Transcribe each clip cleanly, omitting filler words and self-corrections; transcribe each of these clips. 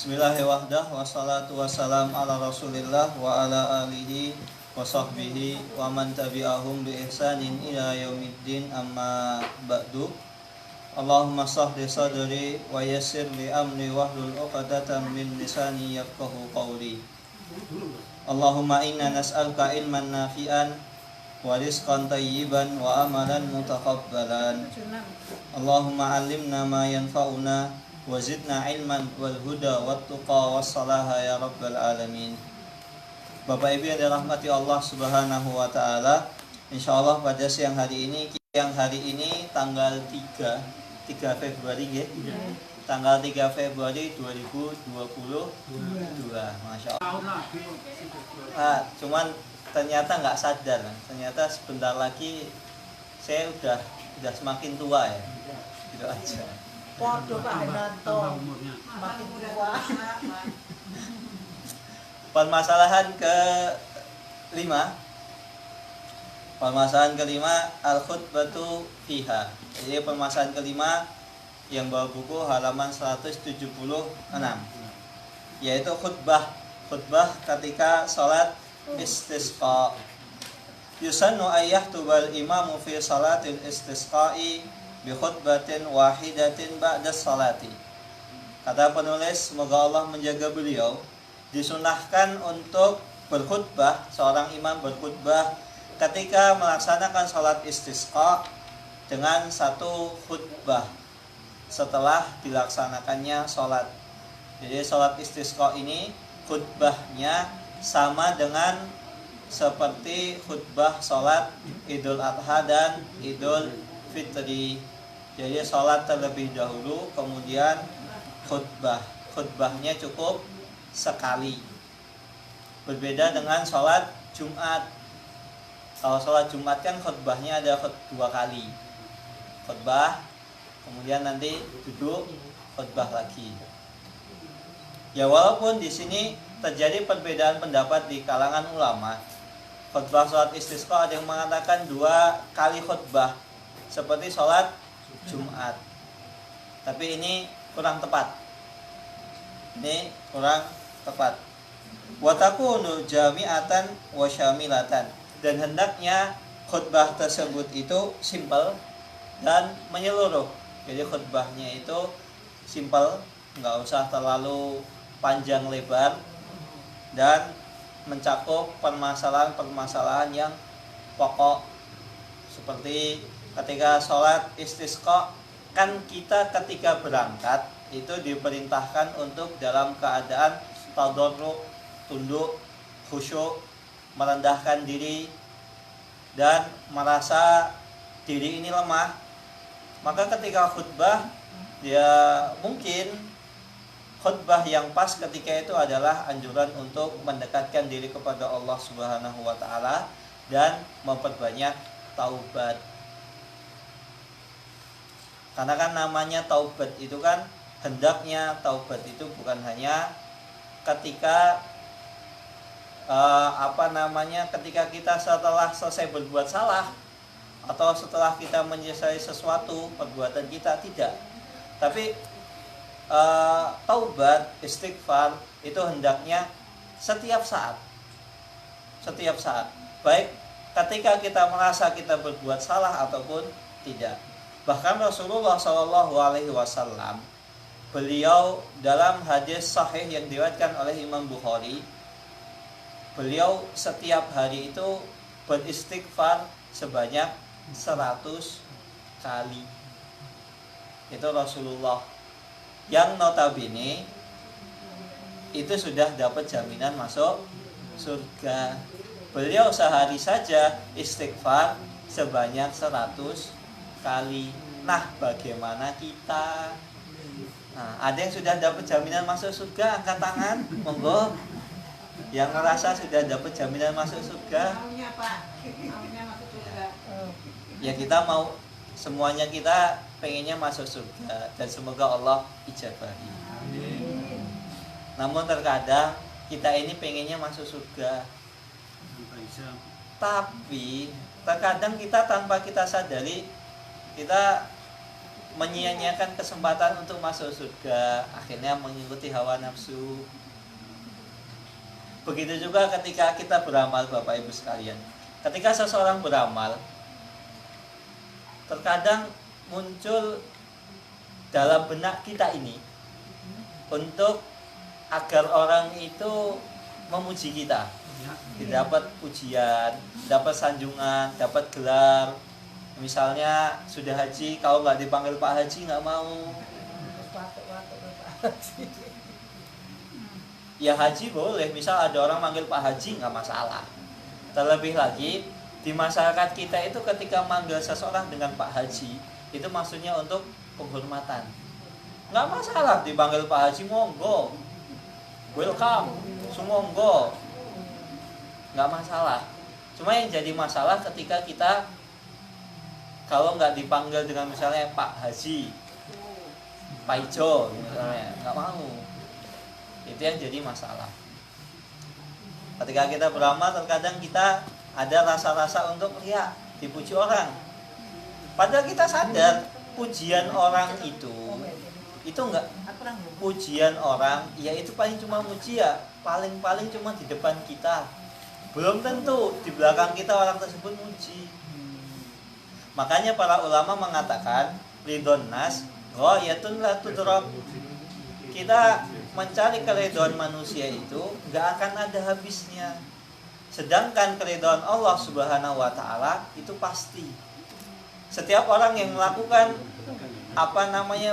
Bismillahirrahmanirrahim. Wassalatu wassalam ala Rasulillah wa ala alihi wa sahbihi wa man tabi'ahum bi ihsanin ila yaumiddin, amma ba'du. Allahumma sahli sadri wa yassir li amri wahlul 'uqdatam min lisani yafqahu qawli. Allahumma inna nas'aluka ilman nafi'an wa rizqan tayyiban wa amalan mutaqabbalan. Allahumma 'allimna ma yanfa'una wa zidna ilman wal huda wat tuqa was salaha ya rabbal alamin. Bapak Ibu yang dirahmati Allah Subhanahu wa taala, insyaallah pada siang hari ini tanggal 3 Februari ya. Tanggal 3 Februari 2022. Masya Allah. Cuman ternyata nggak sadar, ternyata sebentar lagi saya udah semakin tua ya. Gitu aja. Waduh Pak Hendarto, makin tua. Permasalahan kelima al-khutbatu fiha. Jadi permasalahan kelima yang bawa buku halaman 176, yaitu khutbah ketika salat istisqa. Yusannu ayyahtubal imamu fi salatil istisqa'i bi khutbatin wahidatin ba'da salati. Kata penulis, semoga Allah menjaga beliau, disunahkan untuk berkhutbah, seorang imam berkhutbah ketika melaksanakan salat istisqa dengan satu khutbah setelah dilaksanakannya salat. Jadi salat istisqa ini khutbahnya sama dengan seperti khutbah salat Idul Adha dan Idul Fitri. Jadi salat terlebih dahulu, kemudian khutbahnya cukup sekali. Berbeda dengan salat Jumat. Kalau salat Jumat kan khutbahnya ada 2 kali. Khutbah, kemudian nanti duduk, khutbah lagi. Ya walaupun di sini terjadi perbedaan pendapat di kalangan ulama. Khutbah salat istisqa ada yang mengatakan 2 kali khutbah seperti salat Jumat. Tapi ini kurang tepat. Wa takunu jami'atan wa syamilatan. Dan hendaknya khutbah tersebut itu simpel dan menyeluruh. Jadi khutbahnya itu simpel, nggak usah terlalu panjang lebar, dan mencakup permasalahan-permasalahan yang pokok. Seperti ketika sholat istisqa, kan kita ketika berangkat itu diperintahkan untuk dalam keadaan tadarru, tunduk, khusyuk, merendahkan diri dan merasa diri ini lemah. Maka ketika khutbah, ya mungkin khutbah yang pas ketika itu adalah anjuran untuk mendekatkan diri kepada Allah Subhanahu wa taala dan memperbanyak taubat. Karena kan namanya taubat itu kan, hendaknya taubat itu bukan hanya ketika ketika kita setelah selesai berbuat salah atau setelah kita menyelesaikan sesuatu perbuatan kita, tidak. Tapi taubat, istighfar itu hendaknya setiap saat. Baik ketika kita merasa kita berbuat salah ataupun tidak. Bahkan Rasulullah SAW, beliau dalam hadis sahih yang diriwayatkan oleh Imam Bukhari, beliau setiap hari itu beristighfar sebanyak 100 kali. Itu Rasulullah, yang notabene itu sudah dapat jaminan masuk surga. Beliau sehari saja istighfar sebanyak 100 kali. Nah, bagaimana kita? Nah, ada yang sudah dapat jaminan masuk surga, angkat tangan, monggo. Yang merasa sudah dapat jaminan masuk surga. Ya kita mau, semuanya kita pengennya masuk surga, dan semoga Allah ijabahi. Namun terkadang kita ini pengennya masuk surga, tapi terkadang kita tanpa kita sadari, kita menyia-nyiakan kesempatan untuk masuk surga, akhirnya mengikuti hawa nafsu. Begitu juga ketika kita beramal, Bapak Ibu sekalian. Ketika seseorang beramal, terkadang muncul dalam benak kita ini untuk agar orang itu memuji kita, dapat pujian, dapat sanjungan, dapat gelar. Misalnya sudah haji, kalau nggak dipanggil Pak Haji nggak mau. Ya haji boleh, misal ada orang manggil Pak Haji nggak masalah. Terlebih lagi di masyarakat kita itu ketika manggil seseorang dengan Pak Haji, itu maksudnya untuk penghormatan. Nggak masalah dipanggil Pak Haji, monggo, welcome, sumonggo, nggak masalah. Cuma yang jadi masalah ketika kita kalau nggak dipanggil dengan misalnya Pak Haji, Pak Ijo misalnya, nggak mau. Itu yang jadi masalah. Ketika kita beramal, terkadang kita ada rasa-rasa untuk riya, dipuji orang. Padahal kita sadar pujian orang itu enggak, pujian orang ya itu paling cuma muji ya, paling cuma di depan kita. Belum tentu di belakang kita orang tersebut muji. Makanya para ulama mengatakan ridhon nas ghayatun la tudrak. Kita mencari keridhaan manusia itu enggak akan ada habisnya. Sedangkan keridhaan Allah Subhanahu wa taala itu pasti. Setiap orang yang melakukan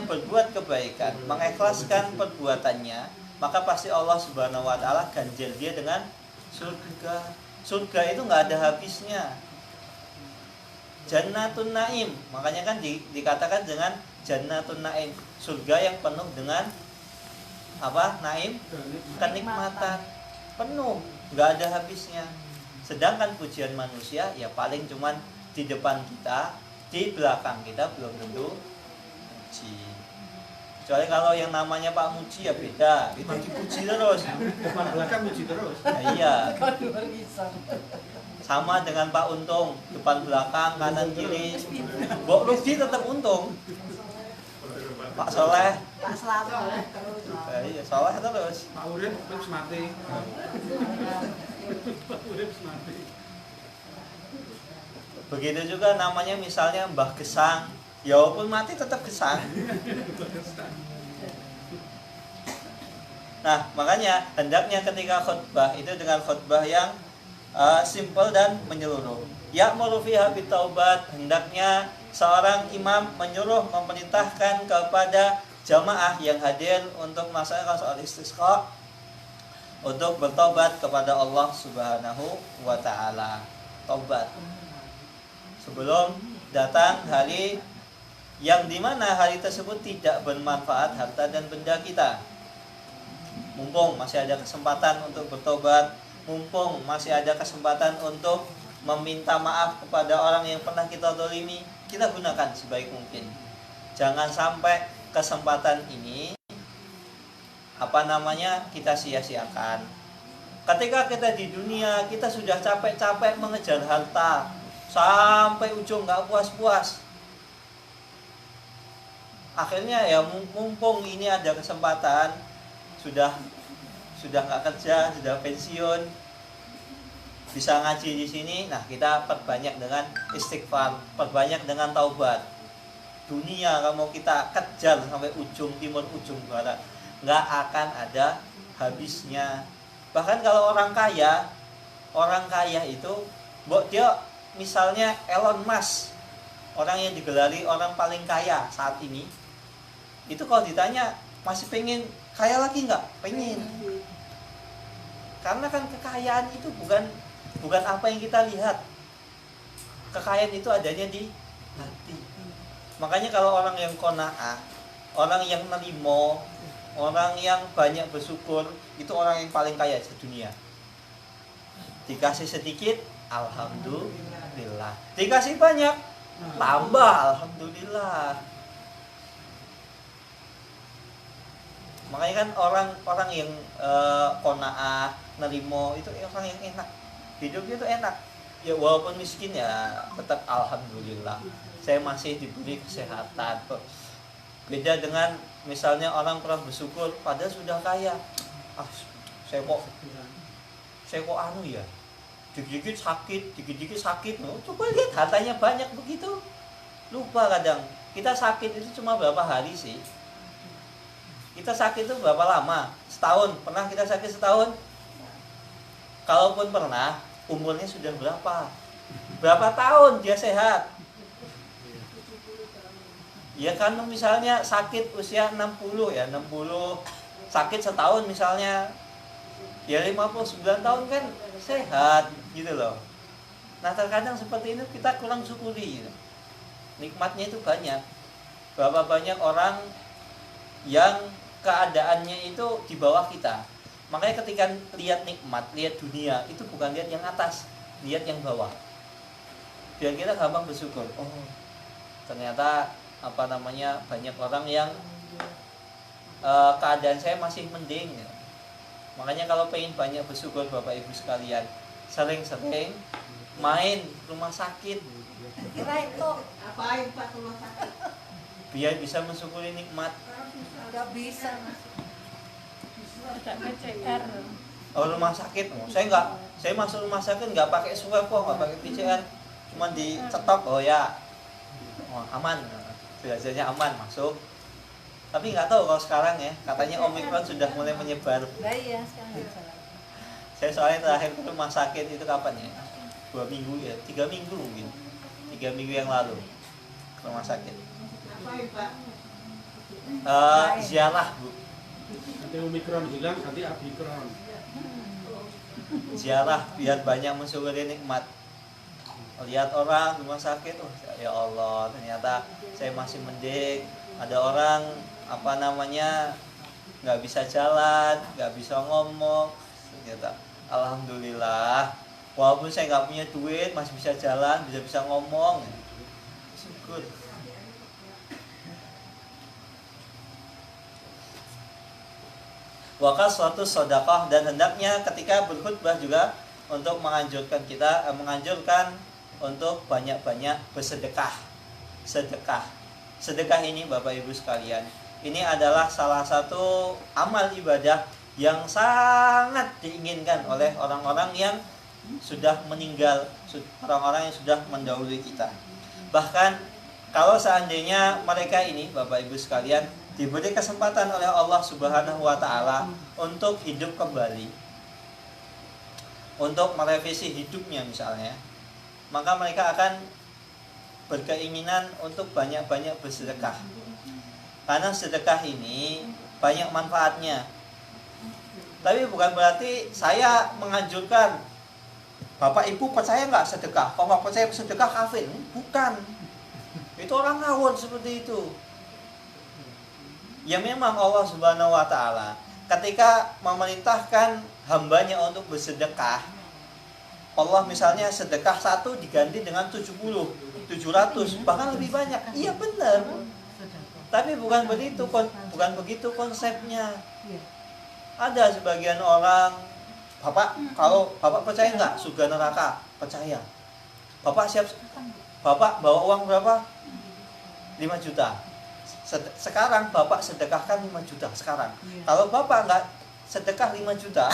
berbuat kebaikan, mengikhlaskan perbuatannya, maka pasti Allah Subhanahu wa taala ganjil dia dengan surga. Surga itu enggak ada habisnya. Jannatun Naim, makanya kan dikatakan dengan Jannatun Naim, surga yang penuh dengan Naim, kenikmatan, penuh, nggak ada habisnya. Sedangkan pujian manusia ya paling cuman di depan kita, di belakang kita belum tentu muji. Kecuali kalau yang namanya Pak Muji ya beda, itu dipuji terus, Depan belakang muji terus. nah, iya. Sama dengan Pak Untung, depan belakang kanan kiri, Mbok Rudi tetap untung. Pak Soleh, Pak Selamat. iya Soleh terus. Pak Urip terus mati. Pak Urip mati. Begitu juga namanya misalnya Mbah Gesang, ya walaupun mati tetap gesang. Nah, makanya hendaknya ketika khutbah itu dengan khutbah yang simple dan menyeluruh. Ya'muru fiha bitaubat, hendaknya seorang imam menyuruh, memerintahkan kepada jamaah yang hadir untuk melaksanakan sholat istisqa untuk bertobat kepada Allah Subhanahu wa taala. Tobat sebelum datang hari yang dimana hari tersebut tidak bermanfaat harta dan benda kita. Mumpung masih ada kesempatan untuk bertobat, mumpung masih ada kesempatan untuk meminta maaf kepada orang yang pernah kita zalimi, kita gunakan sebaik mungkin. Jangan sampai kesempatan ini kita sia-siakan. Ketika kita di dunia, kita sudah capek-capek mengejar harta sampai ujung nggak puas-puas. Akhirnya ya mumpung ini ada kesempatan, sudah nggak kerja, sudah pensiun, bisa ngaji di sini. Nah, kita perbanyak dengan istighfar, perbanyak dengan taubat. Dunia kalau kita kejar sampai ujung timur, ujung barat, nggak akan ada habisnya. Bahkan kalau orang kaya itu, dia misalnya Elon Musk, orang yang digelari orang paling kaya saat ini, itu kalau ditanya masih pengen kaya lagi nggak? Pengen. Karena kan kekayaan itu bukan apa yang kita lihat. Kekayaan itu adanya di hati. Makanya kalau orang yang qanaah, orang yang nerimo, orang yang banyak bersyukur, itu orang yang paling kaya di dunia. Dikasih sedikit, alhamdulillah. Dikasih banyak, tambah alhamdulillah. Makanya kan orang yang qanaah, nerimo, itu orang yang enak. Hidupnya itu enak. Ya walaupun miskin ya tetap alhamdulillah. Saya masih diberi kesehatan. Beda dengan misalnya orang kurang bersyukur padahal sudah kaya. Saya kok anu ya, dikit-dikit sakit. Coba lihat hartanya banyak begitu. Lupa kadang kita sakit itu cuma berapa hari sih? Kita sakit itu berapa lama? Setahun? Pernah kita sakit setahun? Kalaupun pernah, umurnya sudah berapa? Berapa tahun dia sehat? Ya kan misalnya sakit usia 60 ya, 60 sakit setahun misalnya, ya 59 tahun kan sehat gitu loh. Nah terkadang seperti ini kita kurang syukuri gitu. Nikmatnya itu banyak. Berapa banyak orang yang keadaannya itu di bawah kita. Makanya ketika lihat nikmat, lihat dunia, itu bukan lihat yang atas, lihat yang bawah. Biar kita gampang bersyukur. Oh, ternyata banyak orang yang keadaan saya masih mending. Makanya kalau pengen banyak bersyukur Bapak Ibu sekalian, sering-sering main rumah sakit. Kirain kok apain Pak rumah sakit? Biar bisa mensyukuri nikmat. Enggak bisa. Tidak PCR. Oh, rumah sakit. Saya masuk rumah sakit nggak pakai swab kok, nggak pakai PCR, cuma dicetok. Oh ya, aman. Biasanya aman masuk. Tapi nggak tahu kalau sekarang ya, katanya Omikron sudah mulai menyebar. Nah iya sekarang. Saya soalnya terakhir ke rumah sakit itu kapan ya? 2 minggu ya, 3 minggu mungkin. 3 minggu yang lalu ke rumah sakit. Ziarah Bu. Nanti Omikron hilang, nanti Abikron. Ziarah biar banyak mensyukuri nikmat. Lihat orang di rumah sakit, oh ya Allah, ternyata saya masih mending. Ada orang nggak bisa jalan, nggak bisa ngomong, ternyata alhamdulillah, walaupun saya nggak punya duit masih bisa jalan, bisa ngomong, syukur. Wakal suatu sedekah, dan hendaknya ketika berkhutbah juga untuk menganjurkan untuk banyak-banyak bersedekah. Sedekah ini Bapak Ibu sekalian, ini adalah salah satu amal ibadah yang sangat diinginkan oleh orang-orang yang sudah meninggal, orang-orang yang sudah mendahului kita. Bahkan kalau seandainya mereka ini Bapak Ibu sekalian diberi kesempatan oleh Allah Subhanahu wa taala untuk hidup kembali, untuk merevisi hidupnya misalnya, maka mereka akan berkeinginan untuk banyak-banyak bersedekah. Karena sedekah ini banyak manfaatnya. Tapi bukan berarti saya menganjurkan Bapak Ibu percaya nggak sedekah? Kalau nggak percaya sedekah kafir? Bukan. Itu orang ngawur seperti itu. Ya memang Allah Subhanahu wa taala ketika memerintahkan hambanya untuk bersedekah, Allah misalnya sedekah 1 diganti dengan 70, 700, bahkan lebih banyak. Iya benar. Tapi bukan begitu konsepnya. Ada sebagian orang, kalau Bapak percaya nggak surga neraka? Percaya. Bapak bawa uang berapa? 5 juta. Sekarang Bapak sedekahkan 5 juta sekarang. Kalau Bapak nggak sedekah 5 juta,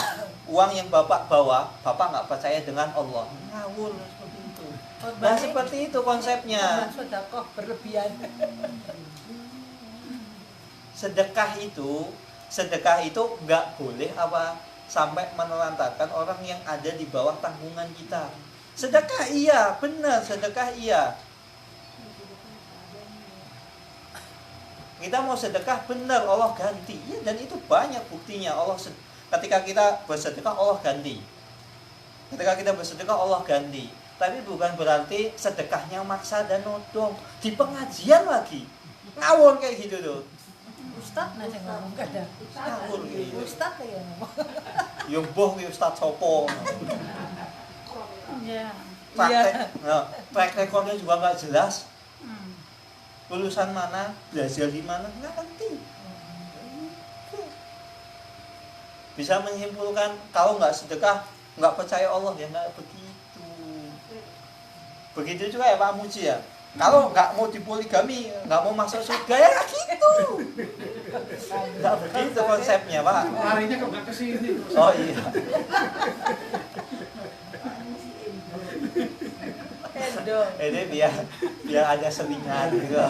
uang yang Bapak bawa, Bapak nggak percaya dengan Allah. Ngawur seperti itu. Nah seperti itu konsepnya. Sedekah berlebihan. Sedekah itu nggak boleh sampai menelantarkan orang yang ada di bawah tanggungan kita. Sedekah iya, benar, sedekah iya. Kita mau sedekah benar, Allah ganti. Ya, dan itu banyak buktinya. Ketika kita bersedekah Allah ganti. Ketika kita bersedekah Allah ganti. Tapi bukan berarti sedekahnya maksa dan nodong. Di pengajian lagi ngawur kayak gitu tuh. Ustaz nanya ngomong kada. Ngawur kayak gitu. Ustaz ya ngomong. Ya mbah ki Ustaz sopo. Iya. Track recordnya juga nggak jelas. Lulusan mana, belajar di mana, nggak ngerti. Bisa menyimpulkan kalau nggak sedekah nggak percaya Allah, ya nggak begitu. Begitu juga ya Pak Muji ya. Kalau nggak mau dipoligami, nggak mau masuk surga ya nggak gitu. Nggak begitu konsepnya, Pak. Larinya kok nggak ke sini. Oh iya. Ini biar ada selingan gitu.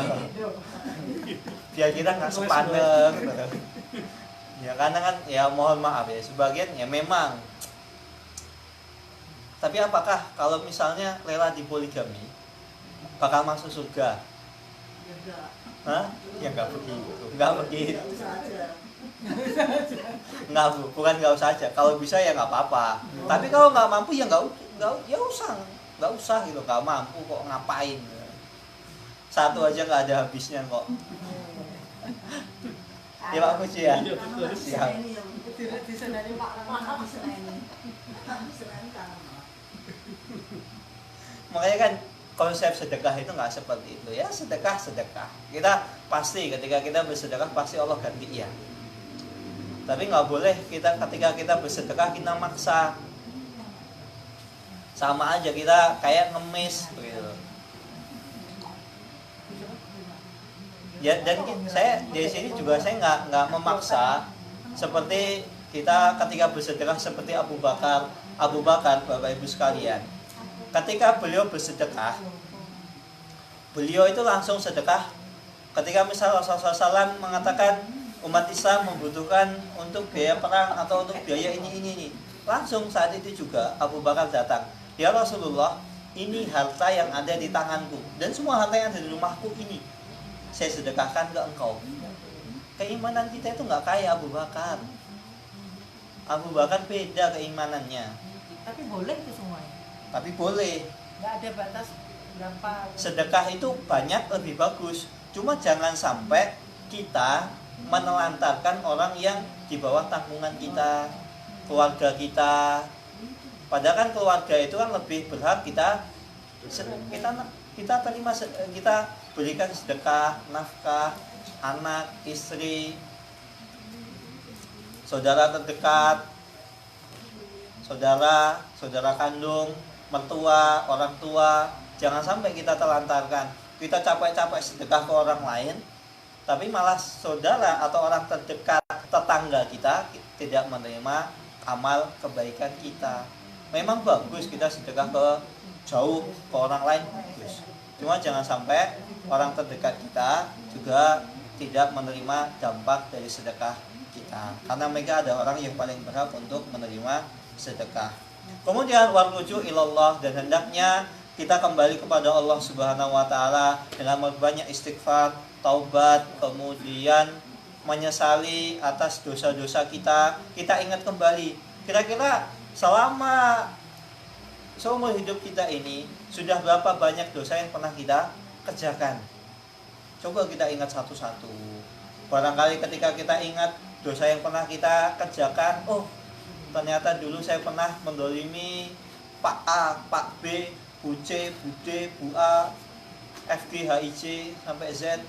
Biar kita nggak sepadan. Gitu. Ya karena kan ya mohon maaf ya sebagian ya memang. Tapi apakah kalau misalnya rela dipoligami bakal masuk surga? Hah? Ya nggak begitu. Nggak begitu. Nggak, bukan nggak usah aja. Kalau bisa ya nggak apa-apa. Tapi kalau nggak mampu ya nggak nggak usah gitu. Nggak mampu kok ngapain? Satu aja nggak ada habisnya kok. Ya Pak Puji ya. Siap. Makanya kan konsep sedekah itu nggak seperti itu ya, sedekah kita pasti ketika kita bersedekah pasti Allah ganti ya, tapi nggak boleh kita ketika kita bersedekah kita maksa, sama aja kita kayak ngemis begitu ya. Dan saya di sini juga saya nggak memaksa seperti kita ketika bersedekah seperti Abu Bakar Bapak Ibu sekalian. Ketika beliau bersedekah, beliau itu langsung sedekah. Ketika misalnya Rasulullah SAW mengatakan umat Islam membutuhkan untuk biaya perang atau untuk biaya ini, langsung saat itu juga Abu Bakar datang. Ya Rasulullah, ini harta yang ada di tanganku dan semua harta yang ada di rumahku ini saya sedekahkan ke engkau. Keimanan kita itu nggak kayak Abu Bakar. Abu Bakar beda keimanannya. Tapi boleh itu semuanya. Tapi boleh. Nggak ada batas berapa. Sedekah itu banyak lebih bagus. Cuma jangan sampai kita menelantarkan orang yang di bawah tanggungan kita, keluarga kita. Padahal kan keluarga itu kan lebih berhak kita terima, kita berikan sedekah, nafkah, anak, istri, saudara terdekat, saudara kandung, mertua, orang tua. Jangan sampai kita telantarkan. Kita capek-capek sedekah ke orang lain, tapi malah saudara atau orang terdekat, tetangga kita tidak menerima amal kebaikan kita. Memang bagus kita sedekah ke jauh ke orang lain, bagus. Cuma jangan sampai orang terdekat kita juga tidak menerima dampak dari sedekah kita, karena mereka ada orang yang paling berhak untuk menerima sedekah. Kemudian warruju ilallah, dan hendaknya kita kembali kepada Allah Subhanahu wa taala dengan berbanyak istighfar, taubat, kemudian menyesali atas dosa-dosa kita. Kita ingat kembali, kira-kira selama seumur hidup kita ini sudah berapa banyak dosa yang pernah kita kerjakan. Coba kita ingat satu-satu. Barangkali ketika kita ingat dosa yang pernah kita kerjakan, oh ternyata dulu saya pernah mendolimi Pak A, Pak B, Bu C, Bu D, Bu A, FG, HIJ, sampai Z.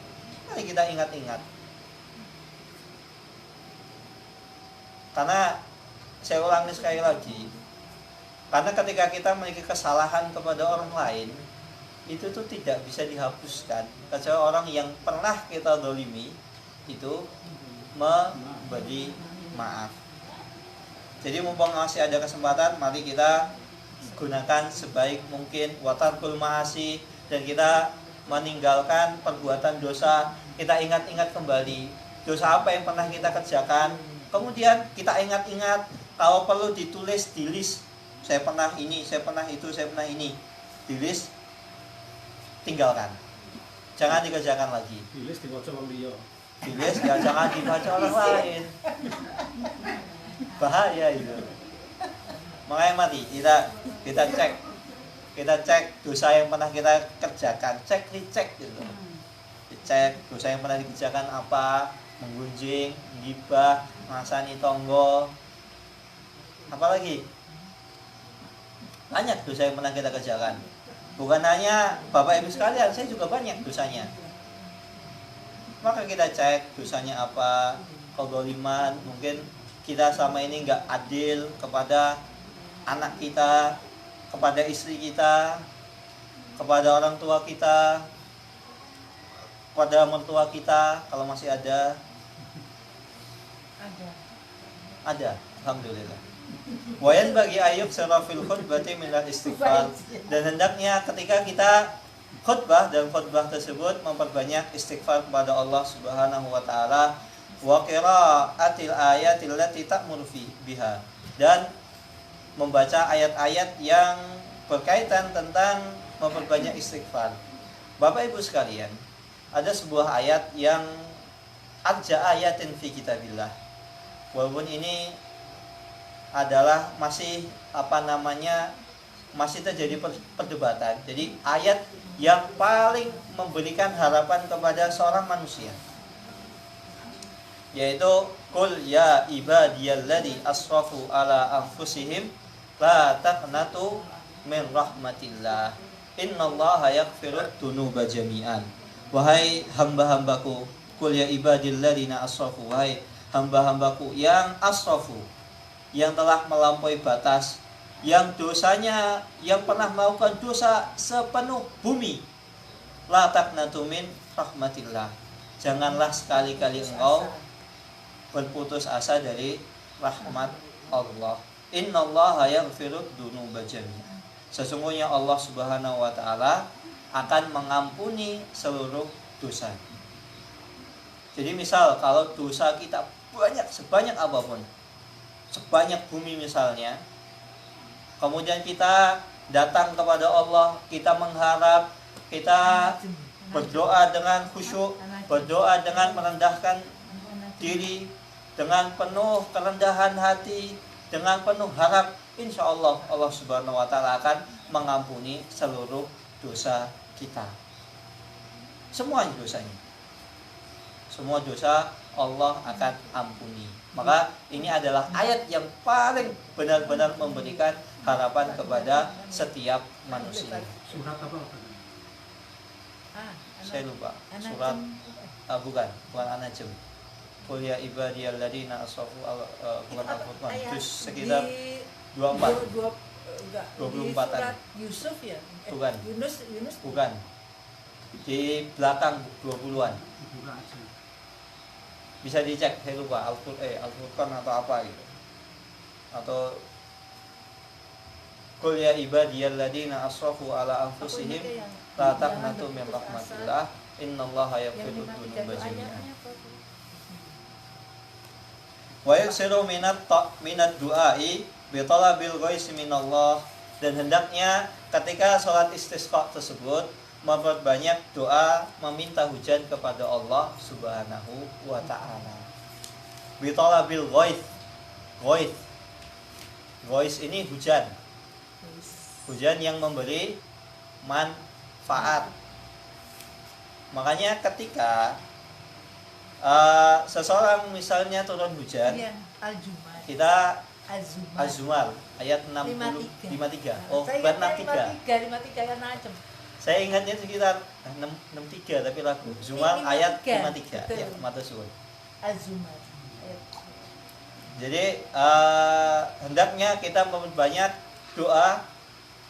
Mari kita ingat-ingat. Karena saya ulangi sekali lagi, karena ketika kita memiliki kesalahan kepada orang lain, itu tuh tidak bisa dihapuskan kecuali orang yang pernah kita dolimi itu memberi maaf. Jadi mumpung masih ada kesempatan, mari kita gunakan sebaik mungkin watarkul ma'asi, dan kita meninggalkan perbuatan dosa. Kita ingat-ingat kembali dosa apa yang pernah kita kerjakan, kemudian kita ingat-ingat, kalau perlu ditulis di list, saya pernah ini, saya pernah itu, saya pernah ini, di list, tinggalkan, jangan dikerjakan lagi. Di list dibaca wong liya. Di list ya jangan dibaca orang lain, bahaya itu. Makanya mati kita cek dosa yang pernah kita kerjakan, dicek gitu. Dicek dosa yang pernah dikerjakan apa, menggunjing, menggibah, ngasani tonggo, apalagi banyak dosa yang pernah kita kerjakan. Bukan hanya Bapak Ibu sekalian, saya juga banyak dosanya. Maka kita cek dosanya apa, kezaliman, mungkin kita selama ini nggak adil kepada anak kita, kepada istri kita, kepada orang tua kita, pada mertua kita kalau masih ada. Ada, alhamdulillah. Wayan bagi ayub serafil khutbati minal istighfar, dan hendaknya ketika kita khutbah dan khutbah tersebut memperbanyak istighfar kepada Allah Subhanahu wa taala, wa qiraatil ayatil lati ta'muru biha, dan membaca ayat-ayat yang berkaitan tentang memperbanyak istighfar. Bapak Ibu sekalian, ada sebuah ayat yang arja ayatin fi kitabillah. Walaupun ini adalah masih masih terjadi perdebatan. Jadi ayat yang paling memberikan harapan kepada seorang manusia, yaitu qul ya ibadiyalladzi asrafu ala anfusihim la taqnatu min rahmatillah innallaha yaghfirud dzunuba jami'an. Wahai hamba-hambaku, qul ya ibadilladzina asrafu, wahai hamba-hambaku yang asrafu, yang telah melampaui batas, yang dosanya, yang pernah melakukan dosa sepenuh bumi, la taqnatu min rahmatillah, janganlah sekali-kali engkau berputus asa dari rahmat Allah. Innallaha yaghfirud dzunuba jami'an, sesungguhnya Allah Subhanahu wa taala akan mengampuni seluruh dosa. Jadi misal kalau dosa kita banyak, sebanyak apapun, sebanyak bumi misalnya, kemudian kita datang kepada Allah, kita mengharap, kita berdoa dengan khusyuk, berdoa dengan merendahkan diri, dengan penuh kerendahan hati, dengan penuh harap, insya Allah Allah Subhanahu wa taala akan mengampuni seluruh dosa kita. Semua dosanya, semua dosa Allah akan ampuni. Maka ini adalah ayat yang paling benar-benar memberikan harapan kepada setiap manusia. Surat apa? Saya lupa. Surat bukan An-Najm. Qul ya ibadiyalladzina asrafu bukan Al-Furqan. Juz sekitar 24. 24-an. Yusuf ya? Bukan. Yunus. Bukan. Di belakang 20-an. Bisa dicek, saya lupa Al-Furqan atau apa gitu. Atau Qul ya ibadiyalladzina asrafu ala anfusihim la taqnatu min rahmatillah innallaha yaghfiru dzunuba jami'an. Wa yaksiru minat du'ai bi talabil ghais minallah, dan hendaknya ketika salat istisqa tersebut memperbanyak doa meminta hujan kepada Allah Subhanahu wa taala. Bi talabil ghais. Ghais ini hujan. Hujan yang memberi manfaat. Makanya ketika seseorang misalnya turun hujan, kita Az-Zumar ayat 53. Oh, bukan 63. 53 kan Najm. Saya ingatnya sekitar 63 tapi lagu. Zumar ayat 53. Ya, matur suwun. Az-Zumar. Jadi hendaknya kita memperbanyak doa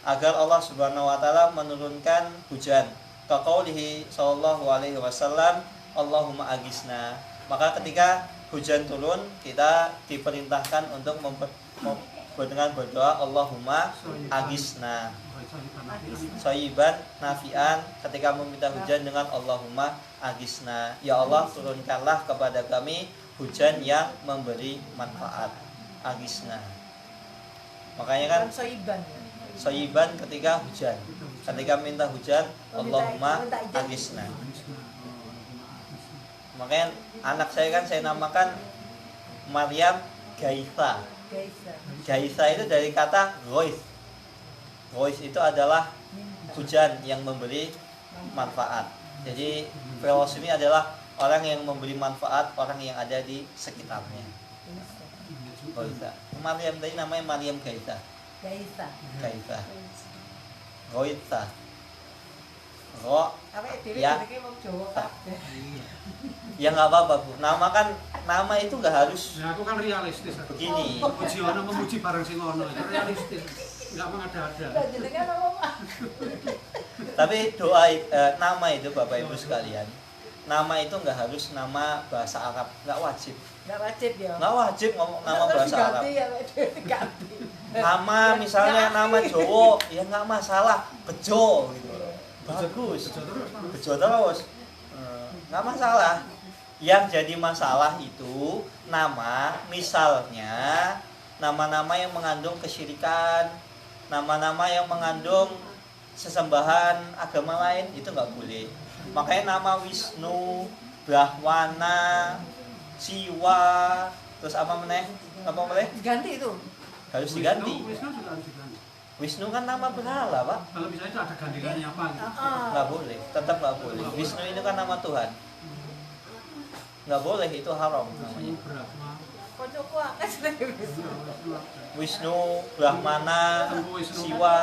agar Allah Subhanahu wa taala menurunkan hujan. Kaqaulihi sallallahu alaihi wasallam, Allahumma agisna. Maka ketika hujan turun, kita diperintahkan untuk dengan berdoa Allahumma agisna. Soyiban nafian, ketika meminta hujan dengan Allahumma agisna. Ya Allah, turunkanlah kepada kami hujan yang memberi manfaat. Agisna. Makanya kan soyiban ketika hujan. Ketika minta hujan Allahumma agisna. Makanya anak saya kan saya namakan Maryam Gaitha. Gaitha itu dari kata ghois. Ghois itu adalah hujan yang memberi manfaat. Jadi filosofi adalah orang yang memberi manfaat orang yang ada di sekitarnya. Gaitha. Maryam tadi namanya Maryam Gaitha. Gaitha. Gaitha. Ya. Ya nggak apa-apa Bu. Nama itu nggak harus. Ya aku kan realistis. Begini. Puji ono memuji barang sing ono, realistis. Enggak mengada-ada. Tapi doa nama itu Bapak Ibu sekalian nama itu nggak harus nama bahasa Arab, nggak wajib. Nggak wajib ya. Nggak wajib ngomong nama Terus bahasa Arab. diganti ya, diganti. Nama misalnya nama Jawa, ya nggak masalah, Bejo gitu. Bagus. Bejo terus. Nggak masalah. Yang jadi masalah itu nama, misalnya nama-nama yang mengandung kesyirikan, nama-nama yang mengandung sesembahan agama lain, itu nggak boleh. Makanya nama Wisnu, Brahwana, Siwa, terus apa meneh? Apa meneh? Diganti itu. Harus diganti. Wisnu juga harus diganti. Wisnu kan nama berhala, Pak. Kalau misalnya itu ada gantilannya apa gitu. Nggak boleh, tetap nggak boleh. Wisnu itu kan nama Tuhan. Nggak boleh, itu haram namanya. Brahma. Kocokku akeh sering Wisnu. Wisnu, Brahmana, Siwa,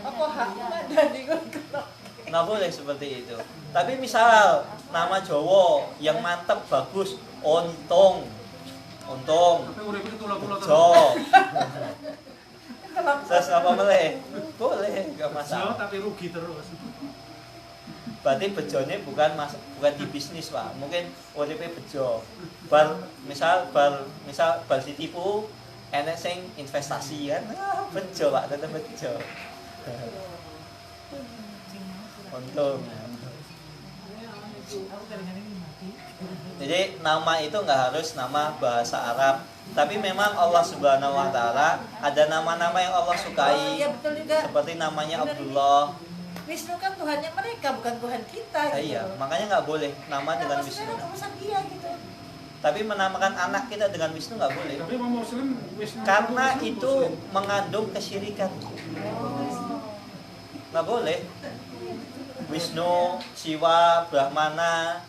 Apa haknya ada di kono? nggak boleh seperti itu. Tapi misal nama Jawa yang mantep bagus, Ontong, Tapi urip itu kula-kula terus. Jo, terus apa boleh? Boleh, nggak Bejo, masalah. tapi rugi terus. Berarti bejone bukan di bisnis, Pak. Mungkin uripe bejo. Misal bar ditipu enek sing investasi kan. Bejo, Pak, tetep bejo. Untung. Jadi nama itu nggak harus nama bahasa Arab. Tapi memang Allah Subhanahu wa taala ada nama-nama yang Allah sukai. Iya betul juga. Seperti namanya Abdullah. Wisnu kan Tuhannya mereka, bukan Tuhan kita gitu. Iya, makanya nggak boleh nama Nah, dengan maksudnya Wisnu. kan urusan dia gitu. Tapi menamakan anak kita dengan Wisnu nggak boleh. Tapi mau Muslim Wisnu Karena Muslim. itu mengandung kesyirikan. Nggak boleh. Wisnu, Siwa, Brahmana,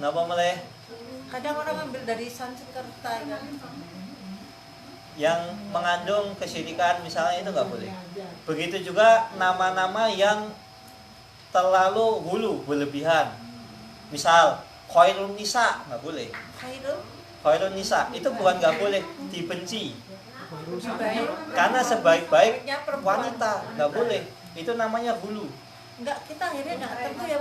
napa boleh? Kadang orang ambil dari Sanskerta kan. Yang mengandung kesyirikan misalnya itu nggak boleh. Begitu juga nama-nama yang terlalu hulu, berlebihan. Misal Khairun Nisa nggak boleh. Khairul Khairun Nisa itu bukan nggak boleh, dibenci. baik. Karena sebaik-baik Baiknya perempuan. wanita nggak boleh. Itu namanya hulu. Enggak, kita akhirnya enggak tahu ya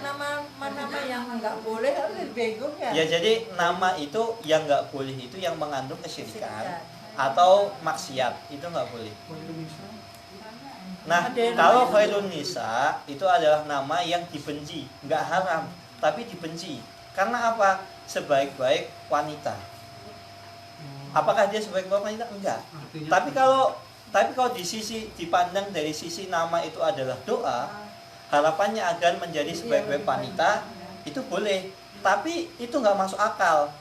nama yang enggak boleh, harus bingung ya. Ya jadi nama itu yang nggak boleh itu yang mengandung kesyirikan atau maksiat, itu nggak boleh. Nah, kalau Khairun Nisa itu adalah nama yang dibenci, nggak haram, tapi dibenci. Karena apa? Sebaik-baik wanita. Apakah dia sebaik-baik wanita? Enggak. Tapi kalau dipandang dari sisi nama itu adalah doa, harapannya agar menjadi sebaik-baik wanita, itu boleh. Tapi itu nggak masuk akal.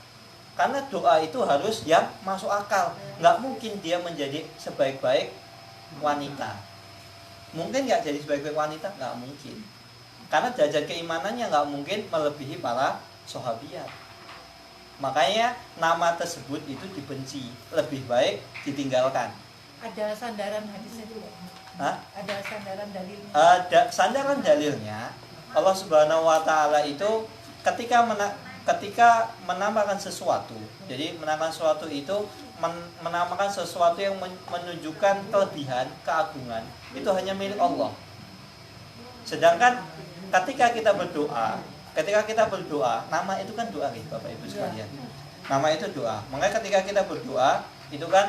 Karena doa itu harus yang masuk akal. Nggak mungkin dia menjadi sebaik-baik wanita. Mungkin nggak jadi sebaik-baik wanita? Nggak mungkin. Karena derajat keimanannya nggak mungkin melebihi para sahabiat. Makanya nama tersebut itu dibenci. Lebih baik ditinggalkan. Ada sandaran hadisnya juga. Hah? Ada sandaran dalilnya. Sandaran dalilnya Allah Subhanahu wa taala itu ketika menamakan sesuatu. Jadi menamakan sesuatu itu menamakan sesuatu yang menunjukkan kelebihan, keagungan, itu hanya milik Allah. Sedangkan ketika kita berdoa, nama itu kan doa gitu Bapak Ibu sekalian. Nama itu doa. Makanya ketika kita berdoa, itu kan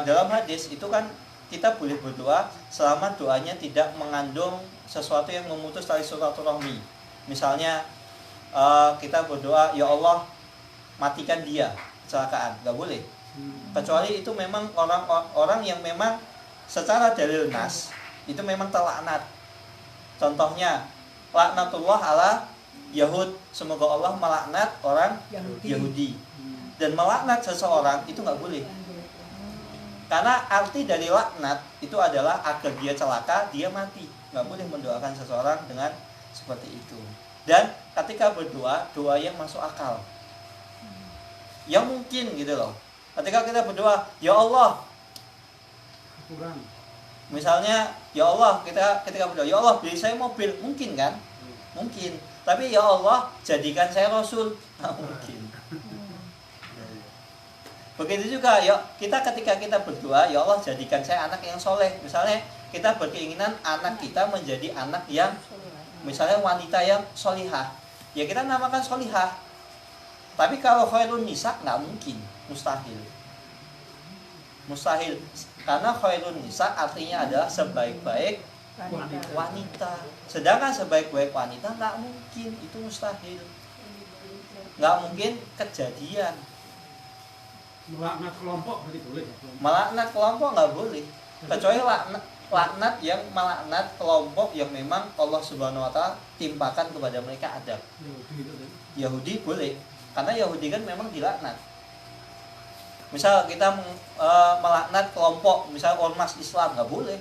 dalam hadis itu kan kita boleh berdoa selama doanya tidak mengandung sesuatu yang memutus tali silaturahmi. Misalnya kita berdoa, ya Allah matikan dia kecelakaan, nggak boleh. Kecuali itu memang orang yang memang secara dalil nas itu memang terlaknat. Contohnya laknatullah ala Yahud, semoga Allah melaknat orang Yahudi. Dan melaknat seseorang itu nggak boleh. Karena arti dari laknat itu adalah agar dia celaka, dia mati. Nggak boleh mendoakan seseorang dengan seperti itu. Dan ketika berdoa, doa yang masuk akal. Yang mungkin gitu loh. Ketika kita berdoa, ya Allah, misalnya ya Allah, ketika berdoa, ya Allah beli saya mobil, mungkin kan? Mungkin. Tapi ya Allah jadikan saya rasul, nggak mungkin. Begitu juga ya ketika kita berdoa, ya Allah jadikan saya anak yang soleh. Misalnya kita berkeinginan anak kita menjadi anak yang misalnya wanita yang solihah, ya kita namakan solihah. Tapi kalau khairun nisa nggak mungkin, mustahil. Mustahil, karena khairun nisa artinya adalah sebaik-baik wanita. Sedangkan sebaik-baik wanita nggak mungkin, itu mustahil. Nggak mungkin kejadian. Melaknat kelompok berarti boleh ya? Melaknat kelompok nggak boleh, kecuali laknat yang melaknat kelompok yang memang Allah Subhanahu Wa Taala timpakan kepada mereka adab. Yahudi boleh, karena Yahudi kan memang dilaknat. Misal kita melaknat kelompok, misal ormas Islam, nggak boleh,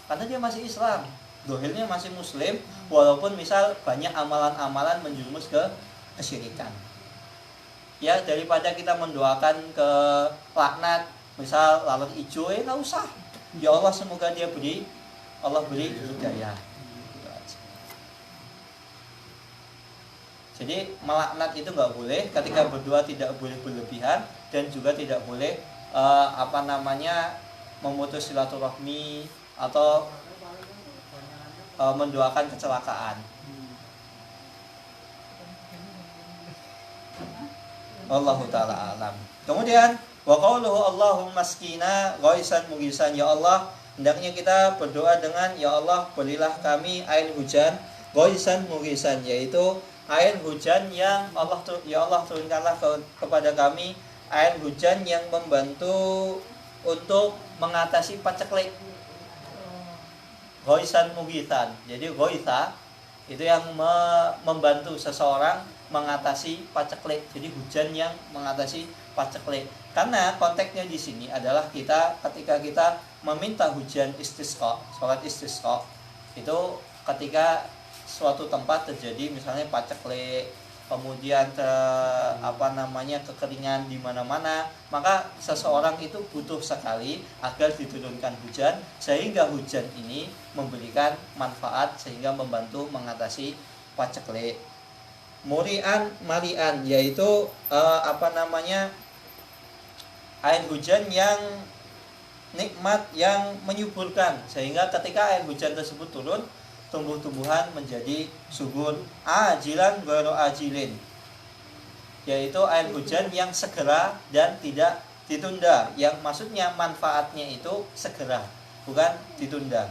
karena dia masih Islam, dohirnya masih Muslim, walaupun misal banyak amalan-amalan menjurumus ke kesyirikan. Ya, daripada kita mendoakan ke laknat, misal lalat hijau, nggak usah. Ya Allah, semoga dia Allah beri hidayah. Jadi melaknat itu nggak boleh. Ketika berdoa tidak boleh berlebihan, dan juga tidak boleh memutus silaturahmi atau mendoakan kecelakaan. Wallahu ta'ala alam. Kemudian wa qauluhu Allahumma askina ghaisan mughisan, ya Allah, hendaknya kita berdoa dengan ya Allah berilah kami air hujan ghaisan mughisan, yaitu air hujan yang ya Allah turunkanlah kepada kami air hujan yang membantu untuk mengatasi paceklik. Ghaisan mughisan. Jadi ghaitha itu yang membantu seseorang mengatasi paceklik. Jadi hujan yang mengatasi paceklik. Karena konteksnya di sini adalah ketika kita meminta hujan istisqa, salat istisqa, itu ketika suatu tempat terjadi misalnya paceklik, kemudian kekeringan di mana-mana, maka seseorang itu butuh sekali agar diturunkan hujan, sehingga hujan ini memberikan manfaat sehingga membantu mengatasi paceklik. Murian malian, yaitu air hujan yang nikmat, yang menyuburkan, sehingga ketika air hujan tersebut turun, tumbuh-tumbuhan menjadi subur. Ajilan ghairu ajilin, yaitu air hujan yang segera dan tidak ditunda, yang maksudnya manfaatnya itu segera, bukan ditunda.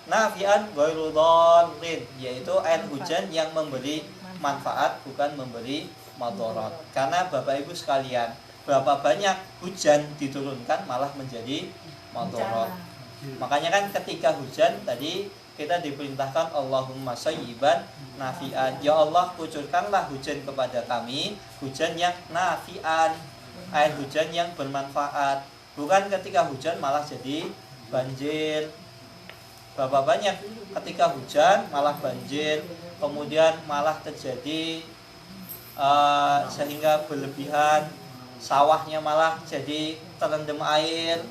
Nafian ghairu dharrin, yaitu air hujan yang memberi manfaat, bukan memberi madarat. Karena Bapak Ibu sekalian, berapa banyak hujan diturunkan malah menjadi madarat. Makanya kan ketika hujan tadi kita diperintahkan Allahumma sayyiban nafi'an, ya Allah kucurkanlah hujan kepada kami, hujan yang nafi'an, air hujan yang bermanfaat, bukan ketika hujan malah jadi banjir. Berapa banyak ketika hujan malah banjir, kemudian malah terjadi sehingga berlebihan, sawahnya malah jadi terendam air,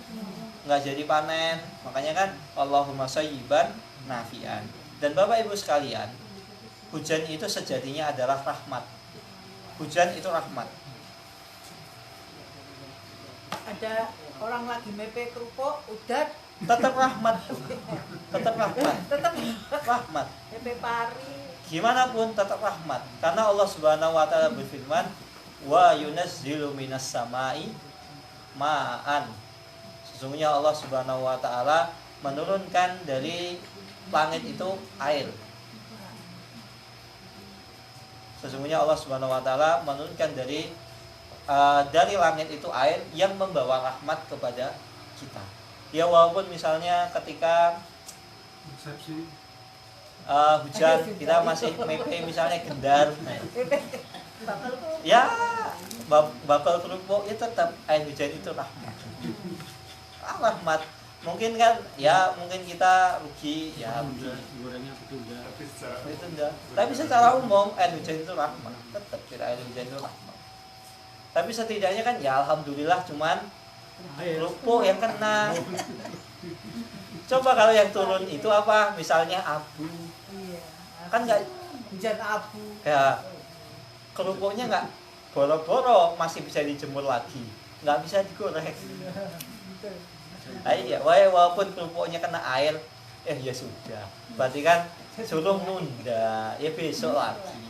nggak jadi panen. Makanya kan Allahumma sayyiban nafi'an. Dan Bapak Ibu sekalian, hujan itu sejatinya adalah rahmat. Hujan itu rahmat. Ada orang lagi mepe kerupuk, udah Tetap rahmat. Tetap rahmat. tetap Rahmat. mepe pari. Gimana pun tetap rahmat. Karena Allah Subhanahu wa taala berfirman, "Wa yunazzilu minas samai ma'an." Sesungguhnya Allah Subhanahu wa taala menurunkan dari langit itu air. Sesungguhnya Allah Subhanahu wa taala menurunkan dari langit itu air yang membawa rahmat kepada kita. Ya walaupun misalnya ketika hujan kita masih mepe misalnya gendar, ya bakal kerupuk itu tetap air hujan itu rahmat. Rahmat. Mungkin kan ya mungkin kita rugi ya gorengnya ditunda. Tapi secara umum air hujan itu rahmat. Tetap air hujan itu rahmat. Tapi setidaknya kan ya alhamdulillah cuman kerupuk yang kena. Coba kalau yang turun itu apa? Misalnya abu. Iya. Kan enggak Hujan abu. ya kerupuknya enggak boro-boro masih bisa dijemur lagi. Enggak bisa digoreng. Iya, walaupun kerupuknya kena air, ya sudah. Berarti kan suruh nunda, ya besok lagi.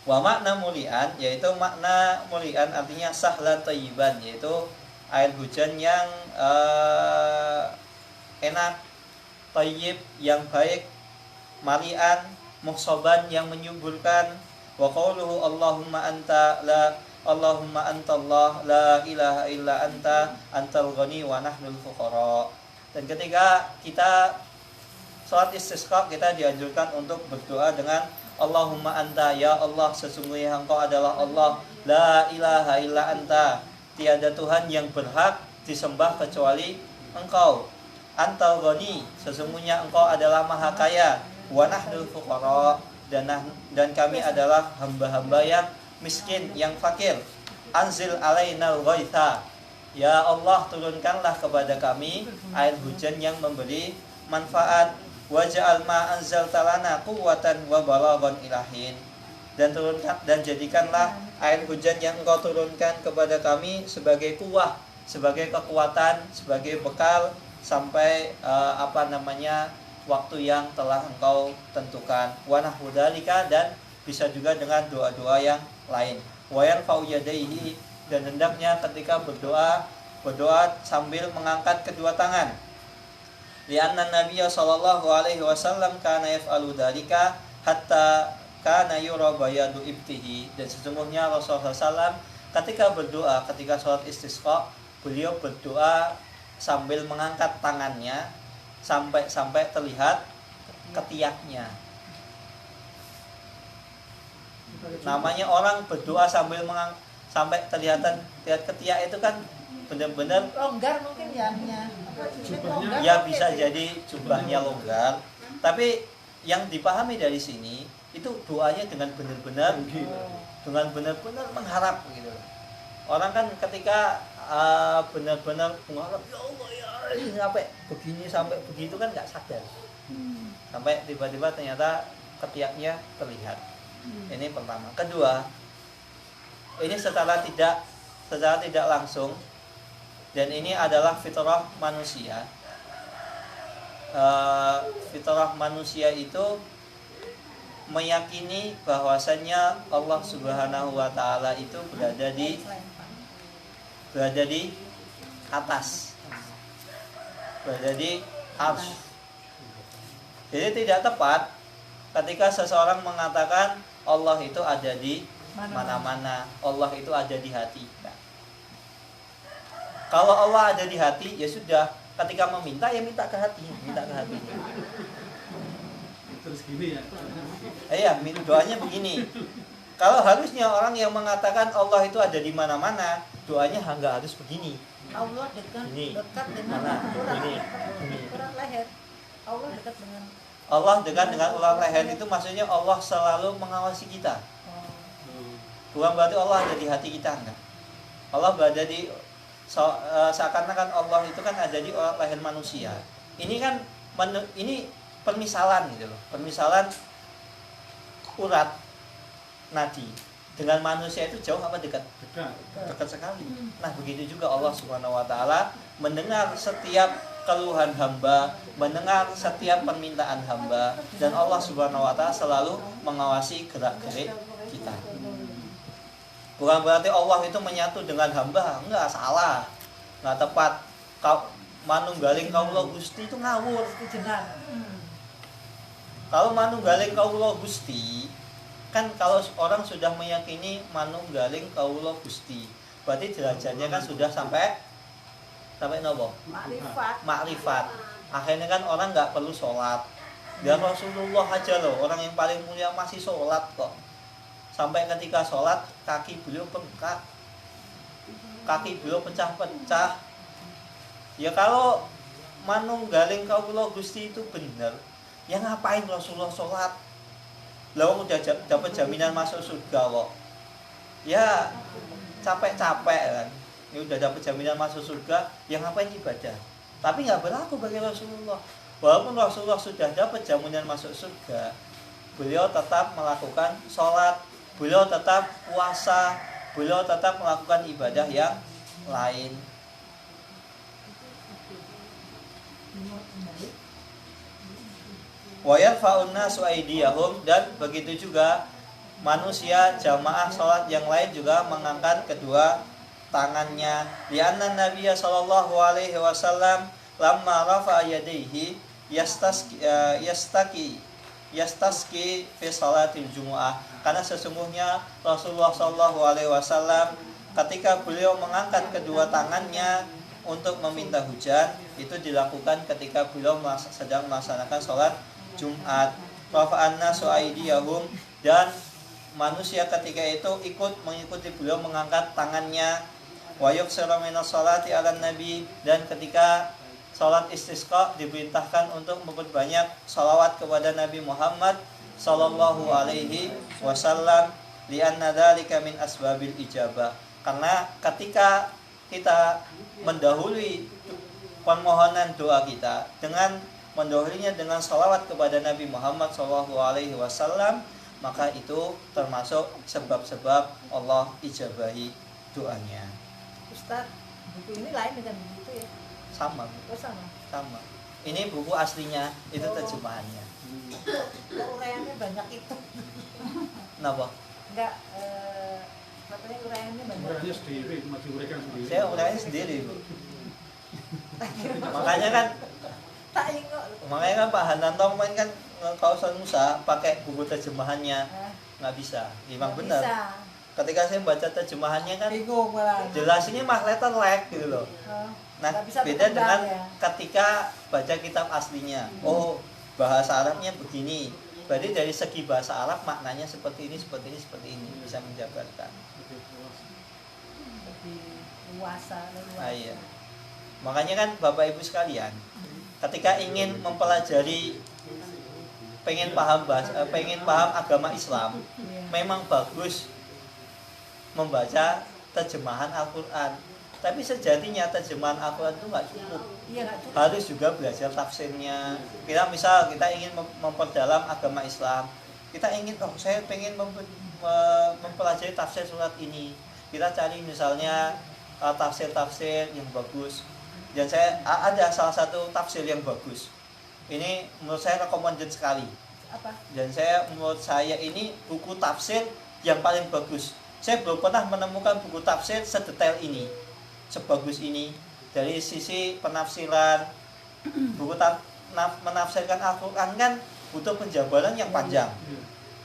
Wa makna mulian, yaitu makna mulian artinya sahlan thayyiban, yaitu air hujan yang enak, thayyib yang baik, malian, muhsaban yang menyuburkan. Wa qauluhu Allahumma anta Allah la ilaha illa anta antal ghani wa nahnul fuqara. Dan ketika kita salat istisqa, kita dianjurkan untuk berdoa dengan Allahumma anta, ya Allah, sesungguhnya Engkau adalah Allah, la ilaha illa anta, tiada Tuhan yang berhak disembah kecuali Engkau, antal ghani, sesungguhnya Engkau adalah maha kaya, wa nahnul fuqara, dan kami adalah hamba-hamba yang miskin, yang fakir. Anzil alainal ghaitha, ya Allah, turunkanlah kepada kami air hujan yang memberi manfaat. Waj'al ma anzalta lana quwwatan wa balaghan ilahin, dan jadikanlah air hujan yang Engkau turunkan kepada kami sebagai kuwah, sebagai kekuatan, sebagai bekal sampai waktu yang telah Engkau tentukan. Wa nahwu dzalika, dan bisa juga dengan doa-doa yang lain. Wa yarfa'u yadayhi, dan hendaknya ketika berdoa sambil mengangkat kedua tangan. Lianna Nabiya sallallahu alaihi wasallam kana yaf'alu dzalika hatta kana yura bayadu ibtihi, dan sesungguhnya Rasulullah SAW ketika berdoa, ketika sholat istisqa, beliau berdoa sambil mengangkat tangannya sampai terlihat ketiaknya. Namanya orang berdoa sampai terlihat ketiak itu kan benar-benar longgar mungkin ya. Ya bisa jadi jumlahnya longgar, tapi yang dipahami dari sini itu doanya dengan benar-benar mengharap gitu. Orang kan ketika benar-benar mengharap, ya Allah ya ini sampai begini sampai begitu kan nggak sadar, sampai tiba-tiba ternyata ketiaknya terlihat. Ini pertama. Kedua, ini secara tidak langsung, dan ini adalah fitrah manusia. Fitrah manusia itu meyakini bahwasannya Allah Subhanahu wa taala itu berada di atas, berada di arsy. Jadi tidak tepat ketika seseorang mengatakan Allah itu ada di mana-mana, Allah itu ada di hati. Nah, kalau Allah ada di hati, ya sudah, ketika meminta ya minta ke hati. Terus gini ya. Iya, doanya begini. Kalau harusnya orang yang mengatakan Allah itu ada di mana-mana, doanya enggak harus begini. Allah dekat dengan urat leher. Allah dekat dengan urat leher itu maksudnya Allah selalu mengawasi kita. Bukan berarti Allah ada di hati kita, enggak. Allah berada di seakan-akan Allah itu kan ada di urat leher manusia. Ini kan ini permisalan gitu loh. Permisalan urat nadi dengan manusia itu jauh apa dekat? Dekat sekali. Nah, begitu juga Allah Subhanahu wa taala mendengar setiap keluhan hamba, mendengar setiap permintaan hamba, dan Allah Subhanahu wa taala selalu mengawasi gerak-gerik kita. Bukan berarti Allah itu menyatu dengan hamba, enggak, salah. Enggak tepat. Manunggaling kaula Gusti itu ngawur. Kalau manunggaling kaula Gusti, kan kalau orang sudah meyakini manunggaling kaula Gusti, berarti derajatnya kan sudah sampai nopo? Makrifat. Akhirnya kan orang enggak perlu sholat. Dan Rasulullah aja loh, orang yang paling mulia masih sholat kok. Sampai ketika sholat, kaki beliau bengkak, kaki beliau pecah-pecah. Ya kalau manunggaling kaula Gusti itu benar, ya ngapain Rasulullah sholat? Lawang udah dapat jaminan masuk surga kok. Ya capek-capek kan. Ya udah dapat jaminan masuk surga, yang ngapain ibadah? Tapi nggak berlaku bagi Rasulullah. Walaupun Rasulullah sudah dapat jaminan masuk surga, beliau tetap melakukan sholat, beliau tetap puasa, beliau tetap melakukan ibadah yang lain. Wa yarfa'un nasu aydiyahum, dan begitu juga manusia jamaah salat yang lain juga mengangkat kedua tangannya. Di anna Nabiya sallallahu alaihi wasallam lamma rafa'a yadayhi yastasqi fi salatil jumu'ah, karena sesungguhnya Rasulullah sallallahu alaihi wasallam ketika beliau mengangkat kedua tangannya untuk meminta hujan, itu dilakukan ketika beliau sedang melaksanakan sholat Jumat. Rafa'an nasu aydiyahum, dan manusia ketika itu ikut mengikuti beliau mengangkat tangannya. Wa yuksira minas sholati ala nabi, dan ketika sholat istisqa diperintahkan untuk memperbanyak sholawat kepada Nabi Muhammad sallallahu alaihi wasallam, li'anna dzalika min asbabil ijabah, karena ketika kita mendahului permohonan doa kita dengan mendahulunya dengan sholawat kepada Nabi Muhammad sallallahu alaihi wasallam, maka itu termasuk sebab-sebab Allah ijabahi doanya. Ustaz, buku ini lain dengan buku itu ya? Sama, Oh, sama. Ini buku aslinya, itu terjemahannya. Kok uraiannya banyak itu? Kenapa? Enggak, katanya uraiannya banyak. Uraiannya sendiri, cuma diuraikan sendiri. Saya uraiannya sendiri, Bu. Makanya kan Tak ingat. Makanya kan Pak Hananto main kan kalau Ustaz Musa pakai buku terjemahannya nggak bisa. Memang benar. Bisa. Ketika saya baca terjemahannya kan Bingung malah. jelas ini mah letter lag gitu loh. Nah Nggak bisa beda berkembang, dengan ya. ketika baca kitab aslinya. Oh bahasa Arabnya begini. Berarti dari segi bahasa Arab maknanya seperti ini, seperti ini, seperti ini, bisa menjabarkan. Lebih luasa. Nah, iya. Makanya kan Bapak Ibu sekalian, ketika ingin mempelajari, pengen paham agama Islam, memang bagus membaca terjemahan Al-Quran. Tapi sejatinya terjemahan Al-Quran itu nggak cukup. Iya, nggak cukup. Harus juga belajar tafsirnya. Kita ingin memperdalam agama Islam. Kita ingin, saya pengen mempelajari tafsir surat ini. Kita cari misalnya tafsir-tafsir yang bagus. Dan saya ada salah satu tafsir yang bagus. Ini menurut saya recommended sekali. Apa? Dan menurut saya ini buku tafsir yang paling bagus. Saya belum pernah menemukan buku tafsir sedetail ini, sebagus ini. Dari sisi penafsiran, buku menafsirkan Al-Quran kan butuh penjabaran yang panjang.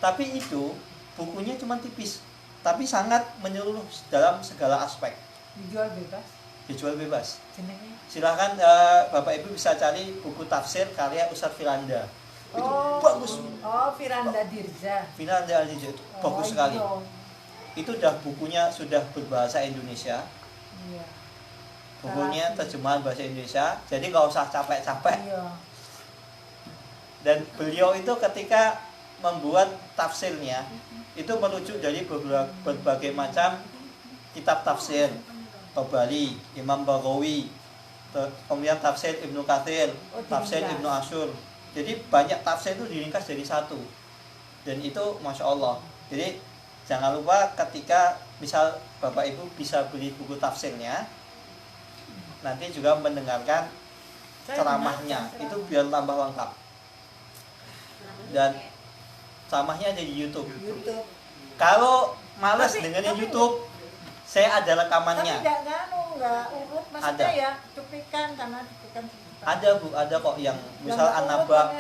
Tapi itu bukunya cuma tipis, tapi sangat menyeluruh dalam segala aspek. Dijual bebas. Dijual bebas. Jenengnya. Silahkan Bapak Ibu bisa cari buku tafsir karya Ustadz Firanda. Itu bagus. Oh, Firanda Dirza. Firanda Dirza itu bagus sekali. Itu udah bukunya sudah berbahasa Indonesia. Iya. Bukunya terjemahan bahasa Indonesia. Jadi nggak usah capek-capek. Iya. Dan beliau itu ketika membuat tafsirnya itu merujuk dari berbagai macam kitab tafsir. Tabari, Imam Baghawi, kemudian tafsir Ibnu Katsir, tafsir Ibnu Asyur. Jadi banyak tafsir itu diringkas jadi satu. Dan itu Masya Allah. Jadi jangan lupa ketika misal Bapak Ibu bisa beli buku tafsirnya, nanti juga mendengarkan ceramahnya, itu biar tambah lengkap. Dan ceramahnya ada di YouTube. Kalau males dengerin YouTube, saya ada rekamannya. Tapi nggak urut, maksudnya Ada. ya cuplikan karena cuplikan. Ada Bu, ada kok yang misal Anaba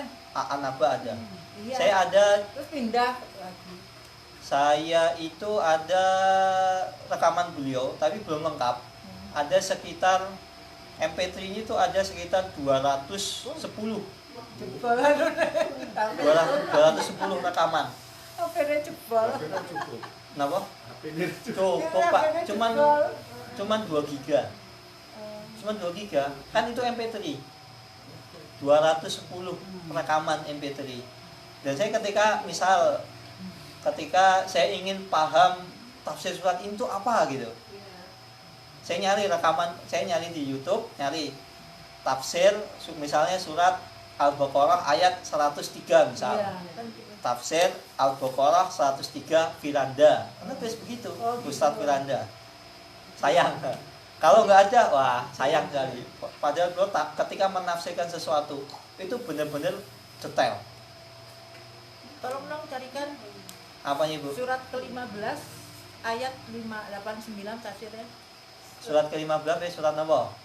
ada. Iya. Saya ada. Terus pindah lagi. Saya itu ada rekaman beliau, tapi belum lengkap. Ada sekitar MP3-nya itu ada sekitar 210. 210 rekaman. HP-nya jebol. Kenapa? Tuh, kok Pak, cuman 2 giga. Cuman 2 giga. Kan itu MP3. 210 rekaman MP3. Dan saya ketika saya ingin paham tafsir surat itu apa gitu, saya nyari rekaman, saya nyari di YouTube, nyari tafsir misalnya surat Al-Baqarah ayat 103 misal. Iya, kan tafsir Al-Baqarah 103 Firanda. Karena tulis begitu, Ustadz Firanda. Sayang. Kalau nggak ada, wah sayang sekali. Padahal beliau ketika menafsirkan sesuatu itu benar-benar detail. Tolong dong carikan Apanya Ibu? surat ke-15 ayat 589 tafsirnya. Surat ke-15 surat apa?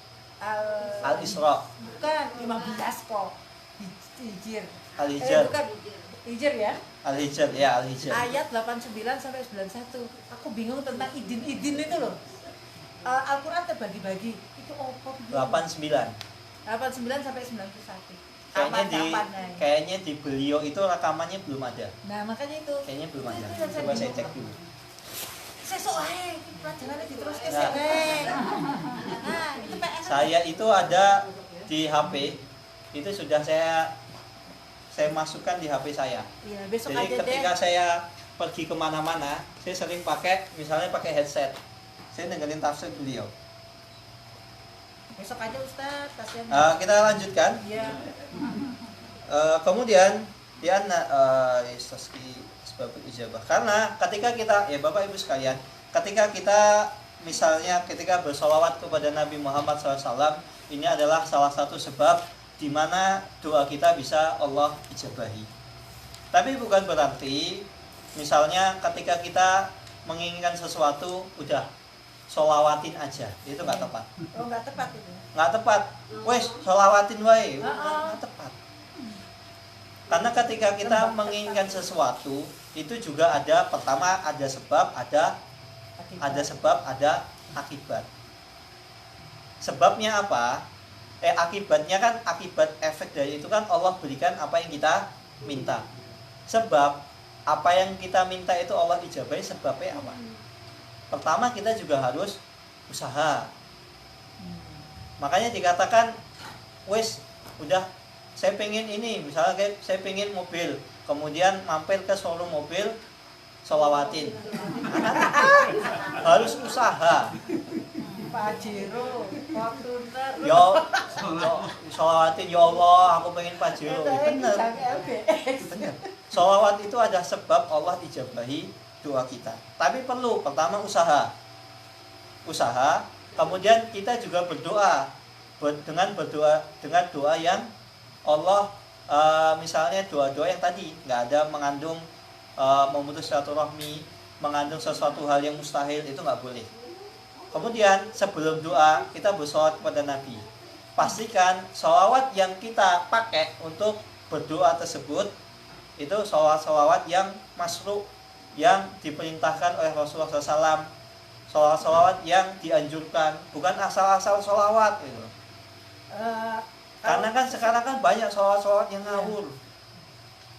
Al-Isra. Bukan 15 kok. Hijr. Al-Hijr. Bukan Hijr ya. Al-Hijr ya, Al-Hijr. Ayat 89 sampai 91. Aku bingung tentang idin itu loh. Al-Qur'an terbagi-bagi. Itu apa? 89. 89 sampai 91. Kayaknya di beliau itu rekamannya belum ada. Nah, makanya itu. Kayaknya belum ada. Itu yang Coba saya bingung. cek dulu. Sesuk ae pelajarannya diteruskan Nah. sih. Nah, itu PS. Saya itu ada di HP. Itu sudah saya masukkan di HP saya. Iya, besok Jadi aja deh. ketika saya pergi kemana-mana, saya sering pakai, misalnya pakai headset. Saya dengerin tafsir beliau. Besok aja Ustaz, kasihan. Kita lanjutkan. Iya. Kemudian istaski sebabul ijabah. Karena ketika kita, ya Bapak Ibu sekalian, ketika kita misalnya ketika bersolawat kepada Nabi Muhammad SAW, ini adalah salah satu sebab di mana doa kita bisa Allah ijabahi. Tapi bukan berarti misalnya ketika kita menginginkan sesuatu udah sholawatin aja, itu nggak tepat. Oh, nggak tepat itu. Nggak tepat. Wes sholawatin wae, nggak tepat. Karena ketika kita menginginkan sesuatu itu juga ada, pertama ada sebab, ada sebab, ada akibat. Sebabnya apa? Akibatnya kan, akibat efek dari itu kan Allah berikan apa yang kita minta. Sebab apa yang kita minta itu Allah ijabahi, sebabnya apa? Pertama kita juga harus usaha. Makanya dikatakan, wes udah saya pengen ini, misalnya kayak saya pengen mobil, kemudian mampir ke showroom mobil, sholawatin. Harus usaha. Pak Jiro, waktu ntar. Yo, sholawatin, ya Allah, aku pengen Pajero. Bener. Bener. Sholawat itu ada sebab Allah ijabahi doa kita. Tapi perlu pertama usaha. Usaha, kemudian kita juga berdoa dengan doa yang Allah misalnya doa-doa yang tadi nggak ada mengandung memutus silaturahmi, mengandung sesuatu hal yang mustahil, itu nggak boleh. Kemudian sebelum doa kita bersolawat kepada Nabi. Pastikan sholawat yang kita pakai untuk berdoa tersebut itu sholawat yang masru', yang diperintahkan oleh Rasulullah SAW, sholawat yang dianjurkan, bukan asal-asal sholawat gitu. Karena kan sekarang kan banyak sholawat yang ngawur.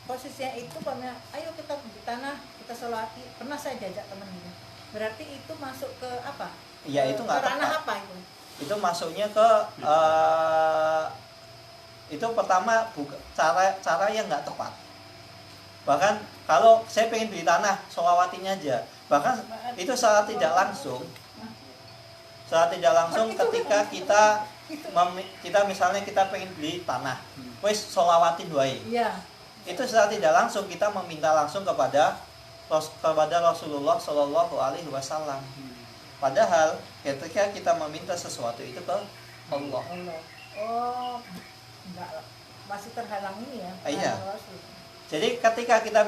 Posisinya itu pernah, ayo kita di tanah, kita sholawati. Pernah saya jajak teman gitu. Berarti itu masuk ke apa? Ya itu nggak ranah tepat. apa itu? Itu masuknya ke itu pertama cara yang nggak tepat. Bahkan kalau saya pengen beli tanah, sholawatinya aja. Bahkan itu secara tidak langsung ketika kita misalnya kita pengen beli tanah, wes sholawatin wae. Iya. Itu secara tidak langsung kita meminta langsung kepada Rasulullah Shallallahu Alaihi Wasallam. Padahal ketika kita meminta sesuatu itu ke Allah. Oh, enggak, masih terhalang ini ya. Iya. Jadi ketika kita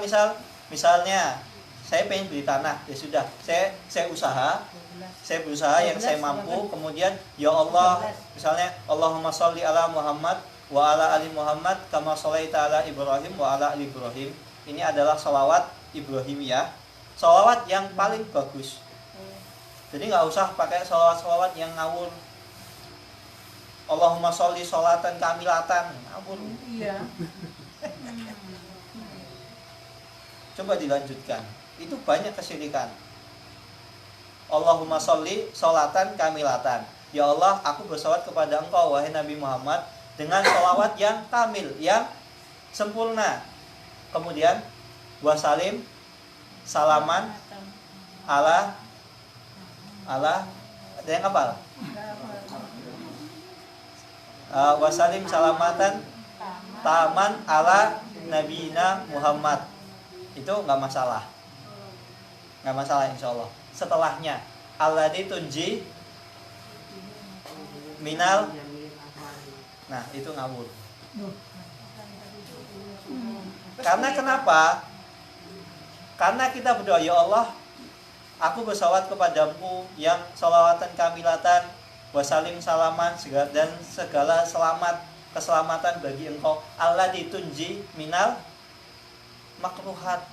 misalnya saya pengen beli tanah, ya sudah, saya berusaha yang saya mampu, kemudian ya Allah, misalnya Allahumma sholli ala Muhammad wa ala ali Muhammad kama sholaita ala Ibrahim wa ala ali Ibrahim. Ini adalah sholawat Ibrahimiyah, sholawat yang paling bagus. Jadi nggak usah pakai sholawat yang ngawur. Allahumma sholli sholatan kamilatan, ngawur. Iya. Coba dilanjutkan. Itu banyak kesyirikan. Allahumma sholli sholatan kamilatan. Ya Allah, aku bersolawat kepada Engkau wahai Nabi Muhammad dengan sholawat yang kamil, yang sempurna. Kemudian wasalim salaman ala ada yang apa? Wasalim salamatan taman ala nabiyina Muhammad. itu nggak masalah, nggak masalah insya Allah. Setelahnya alladzi tunji minal, nah itu ngawur. Karena kenapa? Karena kita berdoa, ya Allah, aku bersalawat kepadamu yang salawatan kamilatan, wasalim salaman, dan segala selamat, keselamatan bagi engkau. Alladzi tunji minal makruhat,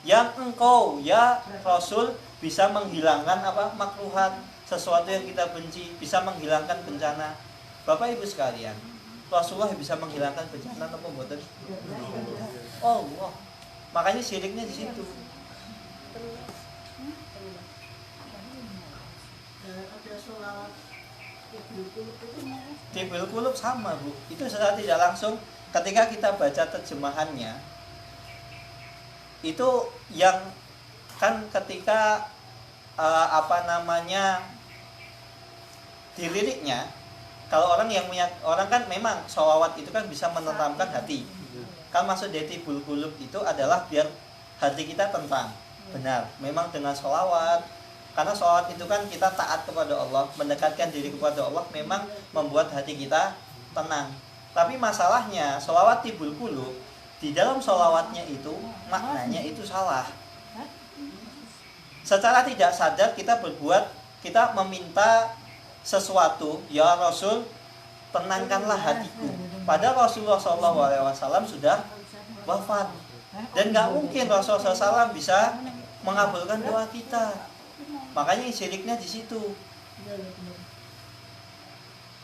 yang engkau ya Rasul bisa menghilangkan apa? Makruhat, sesuatu yang kita benci, bisa menghilangkan bencana. Bapak Ibu sekalian, Rasulullah bisa menghilangkan bencana atau pembuatan? Oh, wow. Makanya syiriknya di situ. Ada sholawat Tibul Qulub sama Bu, itu secara tidak langsung ketika kita baca terjemahannya itu yang kan ketika di liriknya, kalau orang yang punya, orang kan memang sholawat itu kan bisa menenteramkan hati. Kan maksud dari Tibul Qulub itu adalah biar hati kita tentram. Benar, memang dengan sholawat, karena sholawat itu kan kita taat kepada Allah, mendekatkan diri kepada Allah, memang membuat hati kita tenang. Tapi masalahnya sholawat Tibul Qulub, di dalam sholawatnya itu maknanya itu salah. Secara tidak sadar kita kita meminta sesuatu, ya Rasul, tenangkanlah hatiku. Padahal Rasulullah SAW sudah wafat, dan nggak mungkin Rasulullah SAW bisa mengabulkan doa kita. Makanya syiriknya di situ.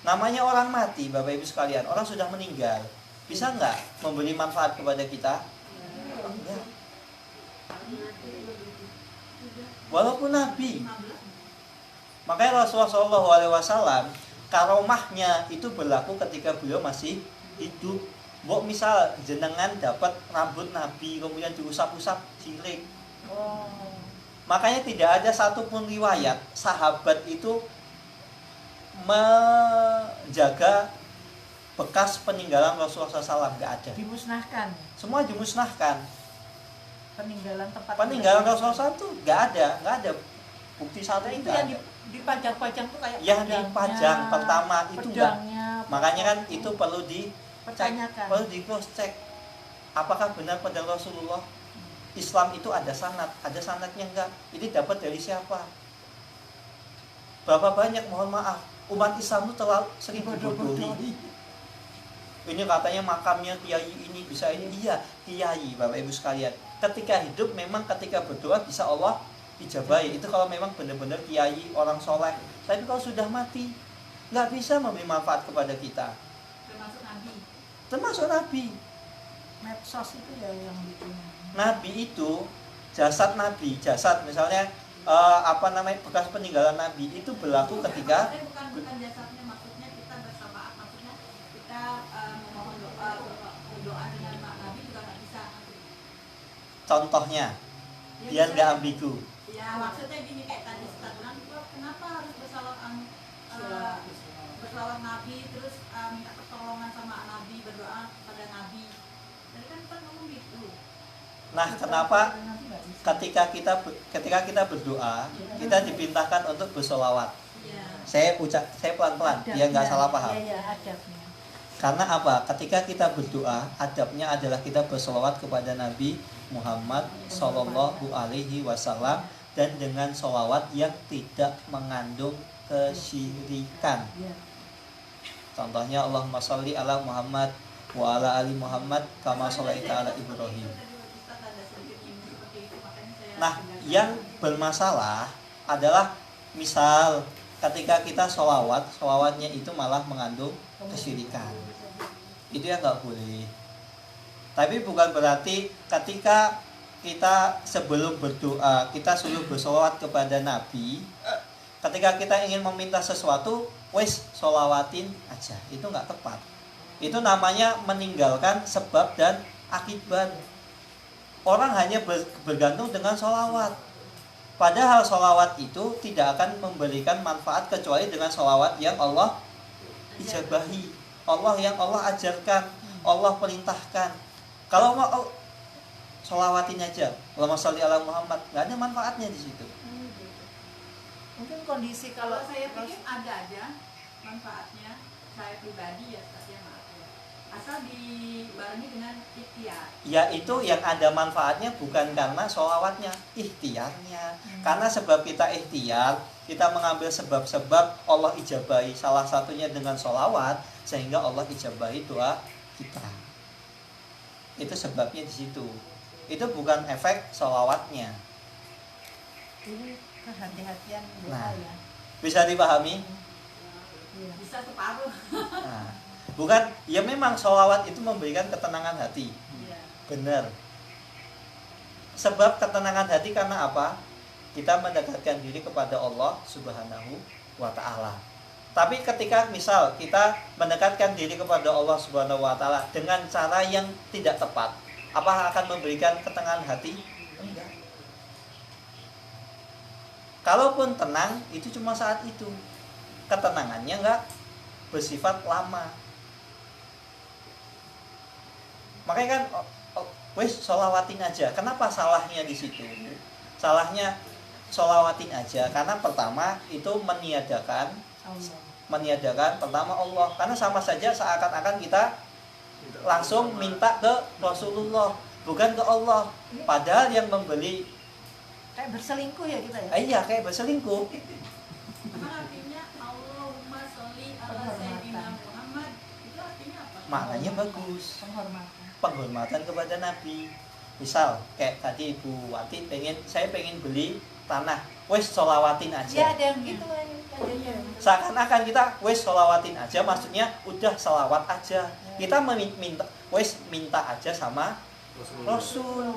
Namanya orang mati, Bapak Ibu sekalian, orang sudah meninggal, bisa nggak memberi manfaat kepada kita? Enggak. Walaupun Nabi. Makanya Rasulullah SAW karomahnya itu berlaku ketika beliau masih hidup. Mbok misal jenengan dapat rambut Nabi kemudian diusap-usap, sirik. Makanya tidak ada satupun riwayat sahabat itu menjaga bekas peninggalan Rasulullah SAW, nggak ada. dimusnahkan. Semua dimusnahkan. Peninggalan tempat. Peninggalan Rasulullah SAW itu nggak ada. Bukti satu itu yang ada. dipajang-pajang tuh kayak Yang pedangnya, dipajang pertama itu enggak. pedangnya, Makanya kan itu perlu pertanyakan. perlu di cross check. Apakah benar pedang Rasulullah? Islam itu ada sanadnya enggak? Ini dapat dari siapa? Berapa banyak, mohon maaf, umat Islam itu terlalu sering dibodohi. Ini katanya makamnya kiai ini bisa ini. Iya, kiai Bapak Ibu sekalian. Ketika hidup memang ketika berdoa bisa Allah ijabahi. Itu kalau memang benar-benar kiai, orang soleh. Tapi kalau sudah mati, nggak bisa memberi manfaat kepada kita. Termasuk Nabi. Medsos itu ya yang bikin. Nabi itu jasad misalnya bekas peninggalan Nabi itu berlaku ketika bukan jasadnya, maksudnya kita bersamaan, maksudnya kita memohon doa dengan Nabi juga nggak bisa. contohnya Ya, biar nggak ambigu. Ya maksudnya gini, kayak tadi Ustaz bilang, kenapa harus bersalawat Nabi, terus minta pertolongan sama Nabi, berdoa pada Nabi. Tadi kan kita ngomong gitu. Nah, kenapa ketika kita berdoa kita diperintahkan untuk bersolawat? Iya. Saya pelan-pelan biar nggak salah paham. Iya, adabnya. Karena apa? Ketika kita berdoa, adabnya adalah kita bersolawat kepada Nabi Muhammad Sallallahu Alaihi Wasallam, dan dengan solawat yang tidak mengandung kesyirikan. Contohnya Allahumma sholli ala Muhammad wa ala ali Muhammad kama sholaita ala Ibrahim. Nah, yang bermasalah adalah misal ketika kita solawatnya itu malah mengandung kesyirikan. Itu yang nggak boleh. Tapi bukan berarti ketika kita sebelum berdoa kita suruh bersolawat kepada Nabi. Ketika kita ingin meminta sesuatu, wes solawatin aja. Itu nggak tepat. Itu namanya meninggalkan sebab dan akibat. Orang hanya bergantung dengan solawat. Padahal solawat itu tidak akan memberikan manfaat kecuali dengan solawat yang Allah ijabahi, yang Allah ajarkan, Allah perintahkan. Kalau sholawatin aja, Allahumma sholli ala Muhammad, nggak ada manfaatnya di situ. Mungkin kondisi Kalau kalau saya pikir ada aja manfaatnya, saya pribadi ya, saya maaf ya. Asal dibarengi dengan ikhtiar. Ya itu yang ada manfaatnya bukan karena sholawatnya, ikhtiarnya. Karena sebab kita ikhtiar, kita mengambil sebab-sebab Allah ijabahi, salah satunya dengan sholawat, sehingga Allah ijabahi doa kita. Itu sebabnya di situ. Itu bukan efek sholawatnya. ini kehati-hatian doa Nah. ya. Bisa dipahami? Iya. Bisa separuh. Nah, bukan, ya memang sholawat itu memberikan ketenangan hati. Iya. Benar. Sebab ketenangan hati karena apa? Kita mendekatkan diri kepada Allah Subhanahu wa Ta'ala. Tapi ketika misal kita mendekatkan diri kepada Allah Subhanahu wa Ta'ala dengan cara yang tidak tepat, apa akan memberikan ketenangan hati? Enggak. Kalaupun tenang, itu cuma saat itu. Ketenangannya enggak bersifat lama. Makanya kan wes sholawatin aja. Kenapa salahnya di situ? Salahnya sholawatin aja karena pertama itu meniadakan pertama Allah. Karena sama saja seakan-akan kita langsung minta ke Rasulullah, bukan ke Allah. Padahal yang membeli Kayak berselingkuh ya kita ya. iya kayak berselingkuh. Memang artinya Allahumma sholli ala sayyidina Muhammad. Itu artinya apa? Maknanya bagus. Penghormatan. Penghormatan kepada Nabi. Misal kayak tadi Ibu Wati saya pengen beli tanah, wes sholawatin Ya aja. ada yang gitu kan. Seakan-akan kita wes sholawatin aja, maksudnya udah sholawat aja. Kita minta aja sama Rasul.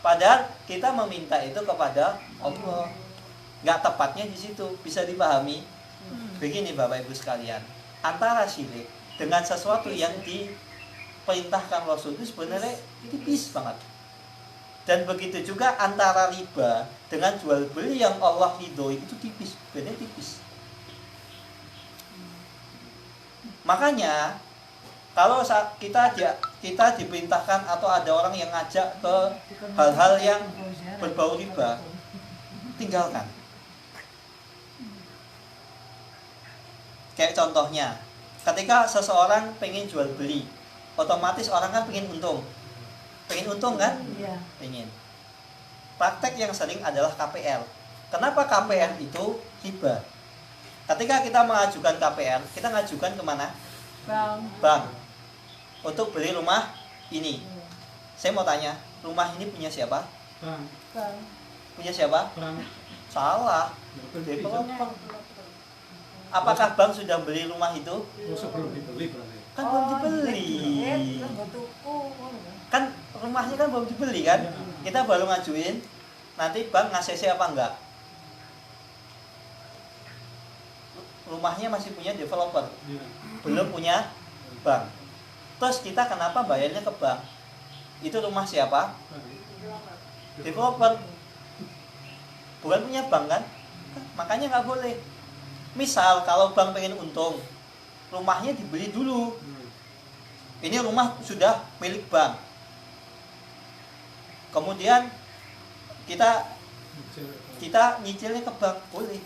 Padahal kita meminta itu kepada Allah. Nggak tepatnya di situ. Bisa dipahami? Begini Bapak Ibu sekalian, antara syirik dengan sesuatu yang diperintahkan Rasul itu sebenarnya tipis banget. Dan begitu juga antara riba dengan jual beli yang Allah ridhoi itu tipis, bedanya tipis. Makanya kalau saat kita diperintahkan atau ada orang yang ngajak ke hal-hal yang berbau riba, tinggalkan. Kayak contohnya, ketika seseorang pengen jual beli, otomatis orang kan pengen untung kan? Iya. Pengen. Praktek yang sering adalah KPR. Kenapa KPR itu riba? Ketika kita mengajukan KPR, kita ngajukan kemana? Bank. Untuk beli rumah ini. Saya mau tanya, rumah ini punya siapa? Bang, Punya siapa? bang. Salah. Developer. Apakah bank sudah beli rumah itu? Sebelum dibeli berarti. Kan belum dibeli. Kan rumahnya kan belum dibeli kan? Kita baru ngajuin. Nanti bank nge-CC apa enggak? Rumahnya masih punya developer, Iya. belum punya bank. Terus kita kenapa bayarnya ke bank? Itu rumah siapa? Developer. Bukan punya bank kan? Makanya nggak boleh. Misal kalau bank pengen untung, rumahnya dibeli dulu. Ini rumah sudah milik bank. Kemudian kita nyicilnya ke bank, boleh.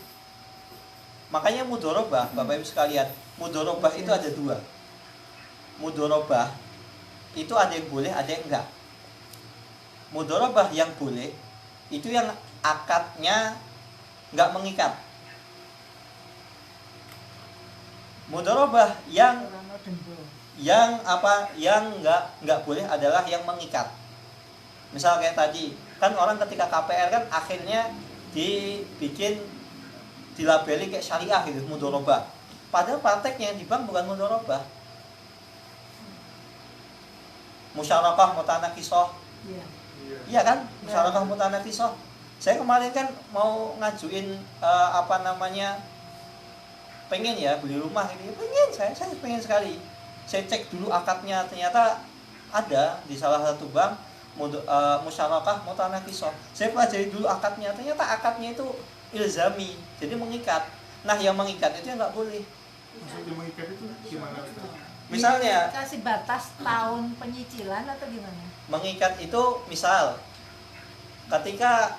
Makanya mudorobah, Bapak Ibu sekalian, mudorobah itu ada dua. Mudorobah itu ada yang boleh, ada yang enggak. Mudorobah yang boleh itu yang akadnya enggak mengikat. Mudorobah yang enggak boleh adalah yang mengikat. Misal kayak tadi, kan orang ketika KPR kan akhirnya dilabeli kayak syariah gitu, mudorobah. Padahal prakteknya di bank bukan mudorobah. Musyarakah mutanakisah. Iya kan? Musyarakah mutanakisah. Saya kemarin kan mau ngajuin pengen ya beli rumah ini. Saya pengen sekali. Saya cek dulu akadnya, ternyata ada di salah satu bank musyarakah mutanakisah. Saya pelajari dulu akadnya, ternyata akadnya itu ilzami, jadi mengikat. Nah, yang mengikat itu yang nggak boleh. Maksudnya mengikat itu gimana? Misalnya kasih batas tahun penyicilan atau gimana? mengikat itu misal ketika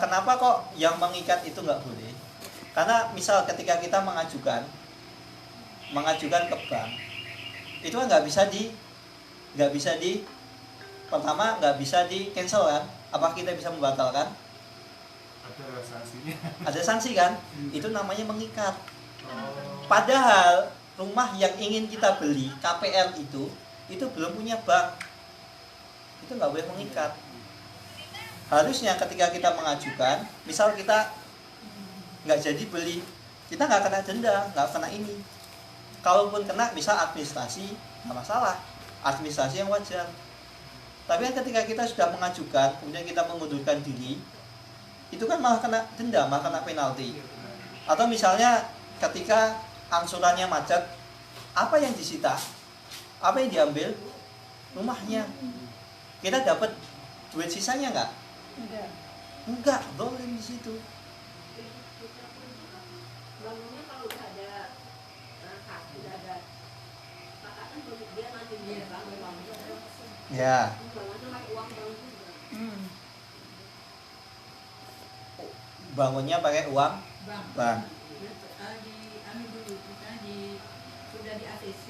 kenapa kok yang mengikat itu nggak boleh? Karena misal ketika kita mengajukan ke bank itu kan nggak bisa di pertama nggak bisa di cancel kan? Apa kita bisa membatalkan? Ada sanksinya. Ada sanksi kan? Itu namanya mengikat. Oh. Padahal rumah yang ingin kita beli KPR itu belum punya bank, itu nggak boleh mengikat. Harusnya ketika kita mengajukan, misal kita nggak jadi beli, kita nggak kena denda, nggak kena ini. Kalaupun kena, misal administrasi, nggak masalah, administrasi yang wajar. Tapi kan ketika kita sudah mengajukan, kemudian kita mengundurkan diri, itu kan malah kena denda, malah kena penalti. Atau misalnya ketika angsurannya macet, apa yang disita? Apa yang diambil? Rumahnya. Kita dapat duit sisanya nggak? Enggak, boleh di situ. Bangunnya kalau udah ada transaksi, udah ada kesepakatan, kalau dia nanti dia bangun Ya. bangunnya pakai uang bank juga. Bangunnya pakai uang bank. Ambil dulu misalnya sudah di ACC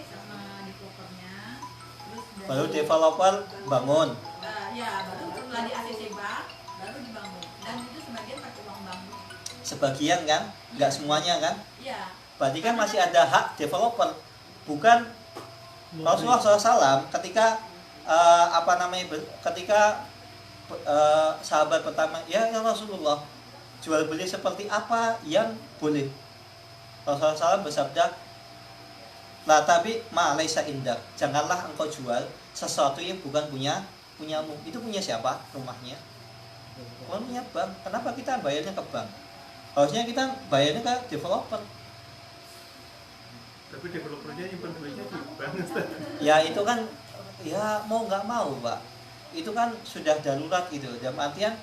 sama developernya, terus Baru developer bangun. ya baru setelah di ACC bank baru dibangun, dan itu sebagian pakai uang bank. Sebagian kan, nggak semuanya kan. Iya. Berarti kan masih ada hak developer. Bukan Rasulullah SAW ketika ketika sahabat pertama, ya Rasulullah, jual beli seperti apa yang boleh? Rasulullah SAW bersabda, lah tapi ma laisa indak, janganlah engkau jual sesuatu yang bukan punyamu. Itu punya siapa? Rumahnya. Bukan punya bank. Kenapa kita bayarnya ke bank? Harusnya kita bayarnya ke developer. Tapi developernya nyimpen duitnya di bank. Ya itu kan ya mau nggak mau Pak, itu kan sudah darurat gitu. Dalam artian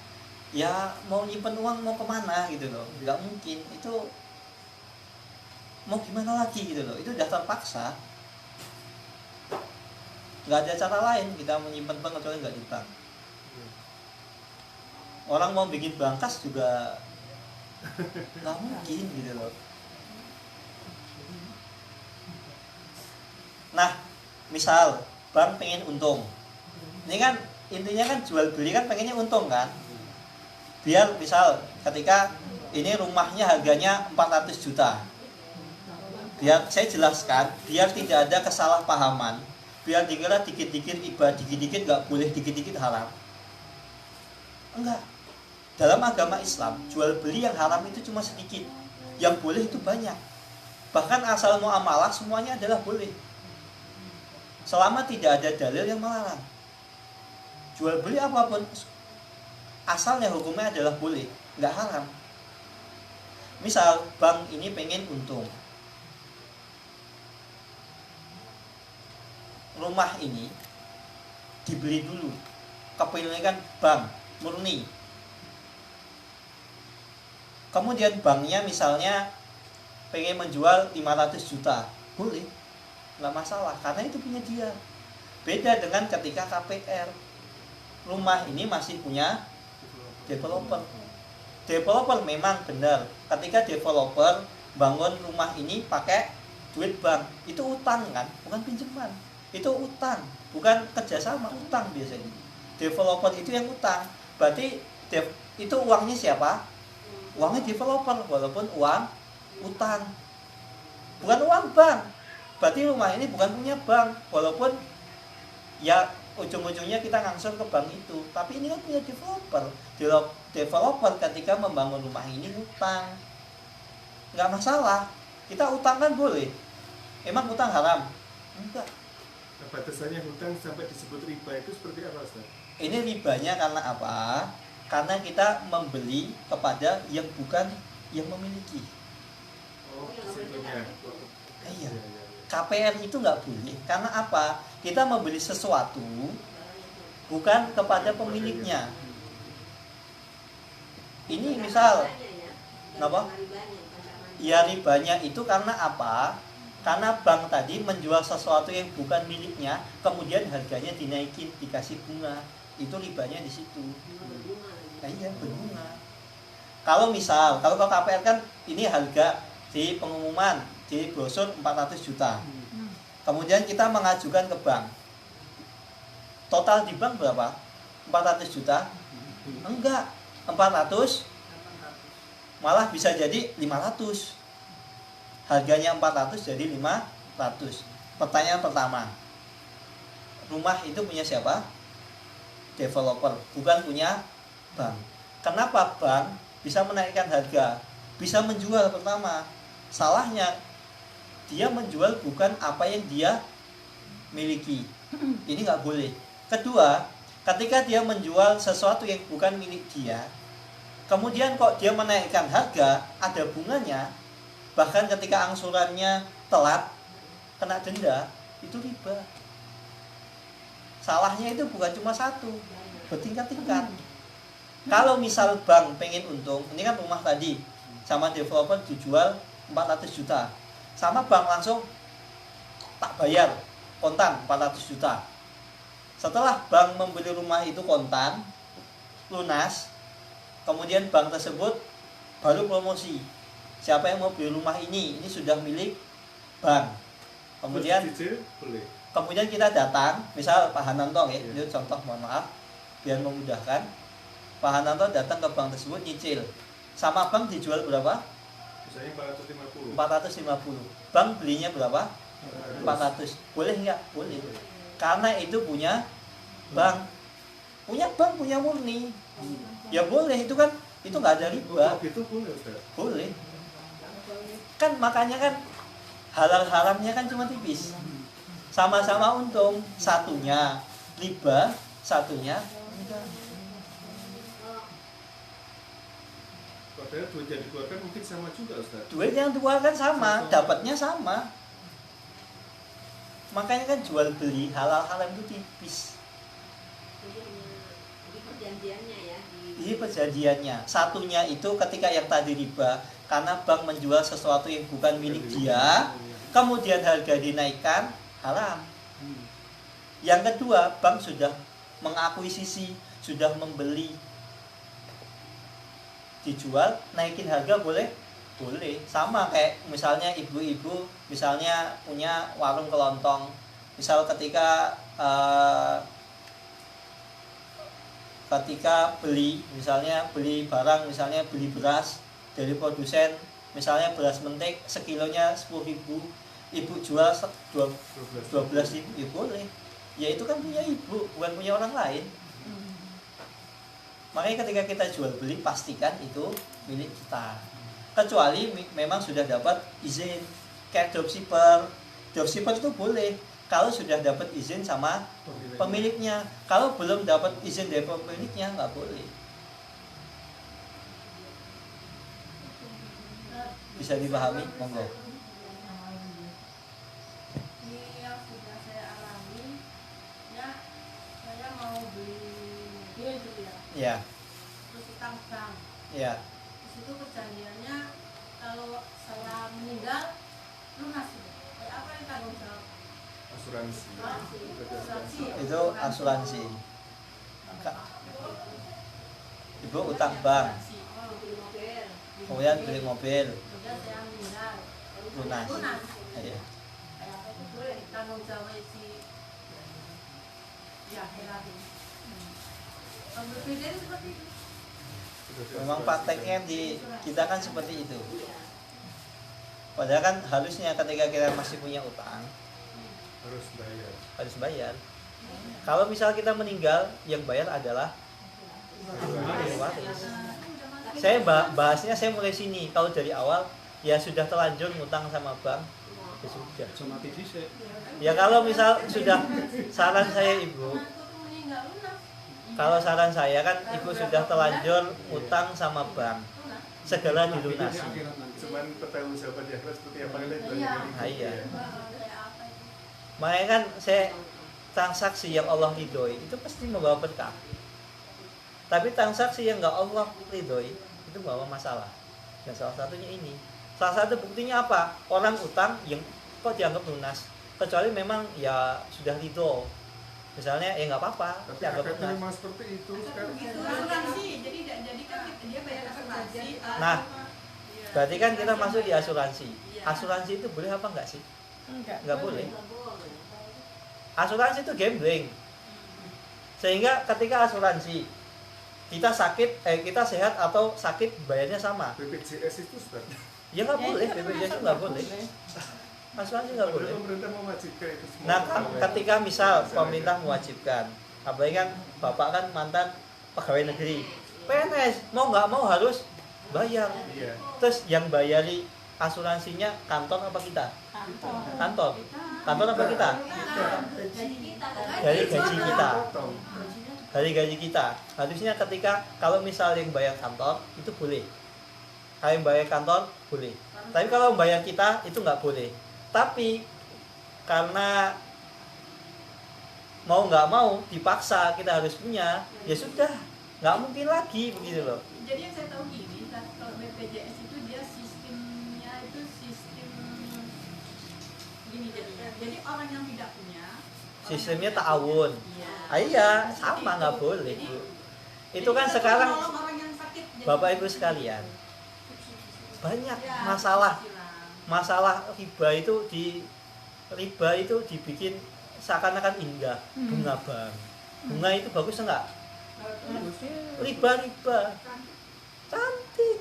ya mau nyimpen uang mau kemana gitu loh, nggak mungkin. Itu mau gimana lagi gitu loh, itu udah terpaksa. Nggak ada cara lain kita menyimpan bank kecuali nggak di bank. Orang mau bikin brankas juga nggak mungkin gitu loh. Nah, misal bank pengen untung, ini kan intinya kan jual beli kan pengennya untung kan. Biar misal ketika ini rumahnya harganya 400 juta, biar saya jelaskan, biar tidak ada kesalahpahaman, biar dikira dikit-dikit ibadah, dikit-dikit nggak boleh, dikit-dikit haram. Enggak. Dalam agama Islam, jual beli yang haram itu cuma sedikit, yang boleh itu banyak. Bahkan asal muamalah semuanya adalah boleh, selama tidak ada dalil yang melarang. Jual beli apapun asalnya hukumnya adalah boleh, nggak haram. Misal bank ini pengen untung, rumah ini dibeli dulu, kepemilikan bank murni. Kemudian banknya misalnya pengen menjual 500 juta, boleh, nggak masalah, karena itu punya dia. Beda dengan ketika KPR, rumah ini masih punya developer. Developer memang benar, ketika developer bangun rumah ini pakai duit bank, itu utang kan, bukan pinjaman. Itu utang, bukan kerjasama, utang biasanya. Developer itu yang utang, berarti itu uangnya siapa? Uangnya developer, walaupun uang utang, bukan uang bank. Berarti rumah ini bukan punya bank, walaupun ya ujung-ujungnya kita ngangsur ke bank itu, tapi ini kan punya developer. Developer ketika membangun rumah ini utang, nggak masalah. Kita utang kan boleh. Emang utang haram? Enggak. Nah, batasannya hutang sampai disebut riba itu seperti apa, Ustaz? Ini ribanya karena apa? Karena kita membeli kepada yang bukan yang memiliki. Oh, sebetulnya. Iya. KPR itu nggak boleh. Karena apa? Kita membeli sesuatu bukan kepada pemiliknya. Ini misal, kenapa? Ya ribanya itu karena apa? Karena bank tadi menjual sesuatu yang bukan miliknya, kemudian harganya dinaikin, dikasih bunga. Itu ribanya di situ. Nah, iya, berbunga. Kalau misal, kalau ke KPR kan ini harga di pengumuman di brosur 400 juta. Kemudian kita mengajukan ke bank. Total di bank berapa? 400 juta? Enggak, 400 malah bisa jadi 500. Harganya 400 jadi 500. Pertanyaan pertama, rumah itu punya siapa? Developer, bukan punya bank. Kenapa bank bisa menaikkan harga? Bisa menjual. Pertama, salahnya dia menjual bukan apa yang dia miliki. Ini nggak boleh. Kedua, ketika dia menjual sesuatu yang bukan milik dia, kemudian kok dia menaikkan harga, ada bunganya, bahkan ketika angsurannya telat, kena denda, itu riba. Salahnya itu bukan cuma satu, bertingkat-tingkat. Kalau misal bank pengen untung, ini kan rumah tadi, sama developer dijual 400 juta. Sama bank langsung tak bayar, kontan 400 juta. Setelah bank membeli rumah itu kontan, lunas, kemudian bank tersebut baru promosi. Siapa yang mau beli rumah ini sudah milik bank. Kemudian Cicil boleh. kemudian kita datang, misal Pak Hananto ya, ini contoh, mohon maaf, biar memudahkan. Pak Hananto datang ke bank tersebut nyicil. Sama bank dijual berapa? Misalnya 450. 450. Bank belinya berapa? 400. Boleh nggak? Boleh. Karena itu punya bank. Punya bank, punya murni. Ya boleh, itu kan, itu nggak ada riba. Oh, gitu boleh, Ustaz. Boleh. Kan makanya kan halal haramnya kan cuma tipis. Sama-sama untung, satunya riba, satunya enggak. Padahal duit yang dikeluarkan mungkin sama juga, Ustaz. Duit yang dikeluarkan sama, dapatnya sama. Makanya kan jual beli halal haram itu tipis. Di perjanjiannya ya. Ini perjanjiannya. Satunya itu ketika yang tadi riba, karena bank menjual sesuatu yang bukan milik dia, kemudian harga dinaikkan, haram. Yang kedua, bank sudah mengakuisisi, sudah membeli, dijual, naikin harga boleh? Boleh. Sama kayak misalnya ibu-ibu misalnya punya warung kelontong. Misal ketika beli, misalnya beli barang, misalnya beli beras dari produsen, misalnya beras mentik sekilonya 10.000, ibu jual 12.000, ya boleh. Ya itu kan punya ibu, bukan punya orang lain. Makanya ketika kita jual beli, pastikan itu milik kita. Kecuali memang sudah dapat izin. Kayak dropshipper. Dropshipper itu boleh kalau sudah dapat izin sama pemiliknya. Kalau belum dapat izin dari pemiliknya, nggak boleh. Bisa dipahami? Monggo. Ini yang sudah saya alami, ya saya mau beli mobil gitu ya, Ya, terus utang bank. ya. Di situ perjanjiannya kalau saya meninggal lunas gitu. Apa yang tanggung jawab? Asuransi. Asuransi. Itu asuransi. Ibu utang bank, Oh, Beli mobil. kemudian beli mobil, kemudian saya meninggal lunas. lunas. Ya. Kayak apa itu boleh tanggung jawab si ya heran. Kalau berbeda itu seperti itu. Memang prakteknya di kita kan seperti itu. Padahal kan harusnya ketika kita masih punya utang Harus bayar. harus bayar. Kalau misal kita meninggal, yang bayar adalah ahli waris. Saya bahasnya saya mulai sini. Kalau dari awal ya sudah terlanjur ngutang sama bank, ya sudah. Sama TV saya. Ya kalau misal sudah, saran saya ibu, kalau saran saya kan ibu sudah terlanjur utang sama bank, segera dilunasi. Cuman pertanggungjawaban di akhirat seperti apa kita juga Iya. Makanya kan saya transaksi yang Allah ridhoi itu pasti membawa berkah. Tapi transaksi yang nggak Allah ridhoi itu bawa masalah. Dan salah satunya ini. Salah satu buktinya apa? Orang utang yang kok dianggap lunas, kecuali memang ya sudah ridho, misalnya ya nggak apa-apa Tapi dianggap akadnya lunas. memang seperti itu sekarang. Itu asuransi, jadi kan dia bayar asuransi. Nah, berarti kan kita masuk di asuransi. Iya. Asuransi itu boleh apa enggak sih? Enggak. Nggak boleh. Asuransi itu gambling. Sehingga ketika asuransi kita sakit, kita sehat atau sakit bayarnya sama. BPJS itu Ustaz. Ya nggak boleh, BPJS itu nggak boleh. Asuransi nggak boleh. Padahal pemerintah mewajibkan itu semua. Nah, ketika misal pemerintah mewajibkan, apalagi kan bapak kan mantan pegawai negeri, PNS mau nggak mau harus bayar. Iya. Terus yang bayari asuransinya kantor apa kita? Kantor. Kantor apa kita? Dari gaji kita. Potong. Dari gaji kita. Harusnya ketika kalau misal yang bayar kantor itu boleh. Kalau yang bayar kantor boleh. Tapi kalau yang bayar kita itu nggak boleh. Tapi karena mau nggak mau dipaksa kita harus punya, ya sudah, nggak mungkin lagi begitu loh. Jadi yang saya tahu gini, kalau BPJS itu dia sistemnya itu sistem gini jadinya. Jadi orang yang tidak punya Sistemnya ta'awun. Iya, sama nggak boleh Bu. Itu kan Jadi kita sekarang menolong orang yang sakit, jadi- Bapak Ibu sekalian, banyak Ya, masalah riba itu dibikin seakan-akan indah. Bunga bank, bunga itu bagus enggak? Riba cantik.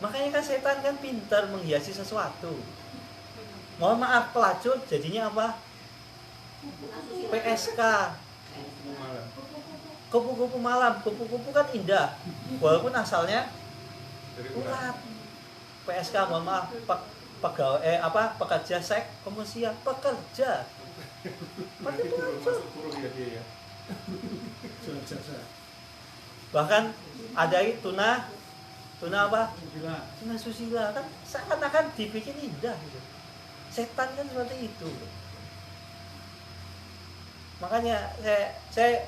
Makanya kan setan kan pintar menghiasi sesuatu. Mohon maaf, pelacur jadinya apa? PSK, Malam. kupu-kupu malam. Kupu-kupu kan indah, walaupun asalnya Dari urat. urat. PSK, mohon maaf, pekerja seks komersial, pekerja. Pakai Itu belum pelacur. masuk kurung ya dia ya. Bahkan ada tuna apa? Gila. Tuna susila kan seakan-akan dibikin indah gitu. Setan kan seperti itu. Makanya saya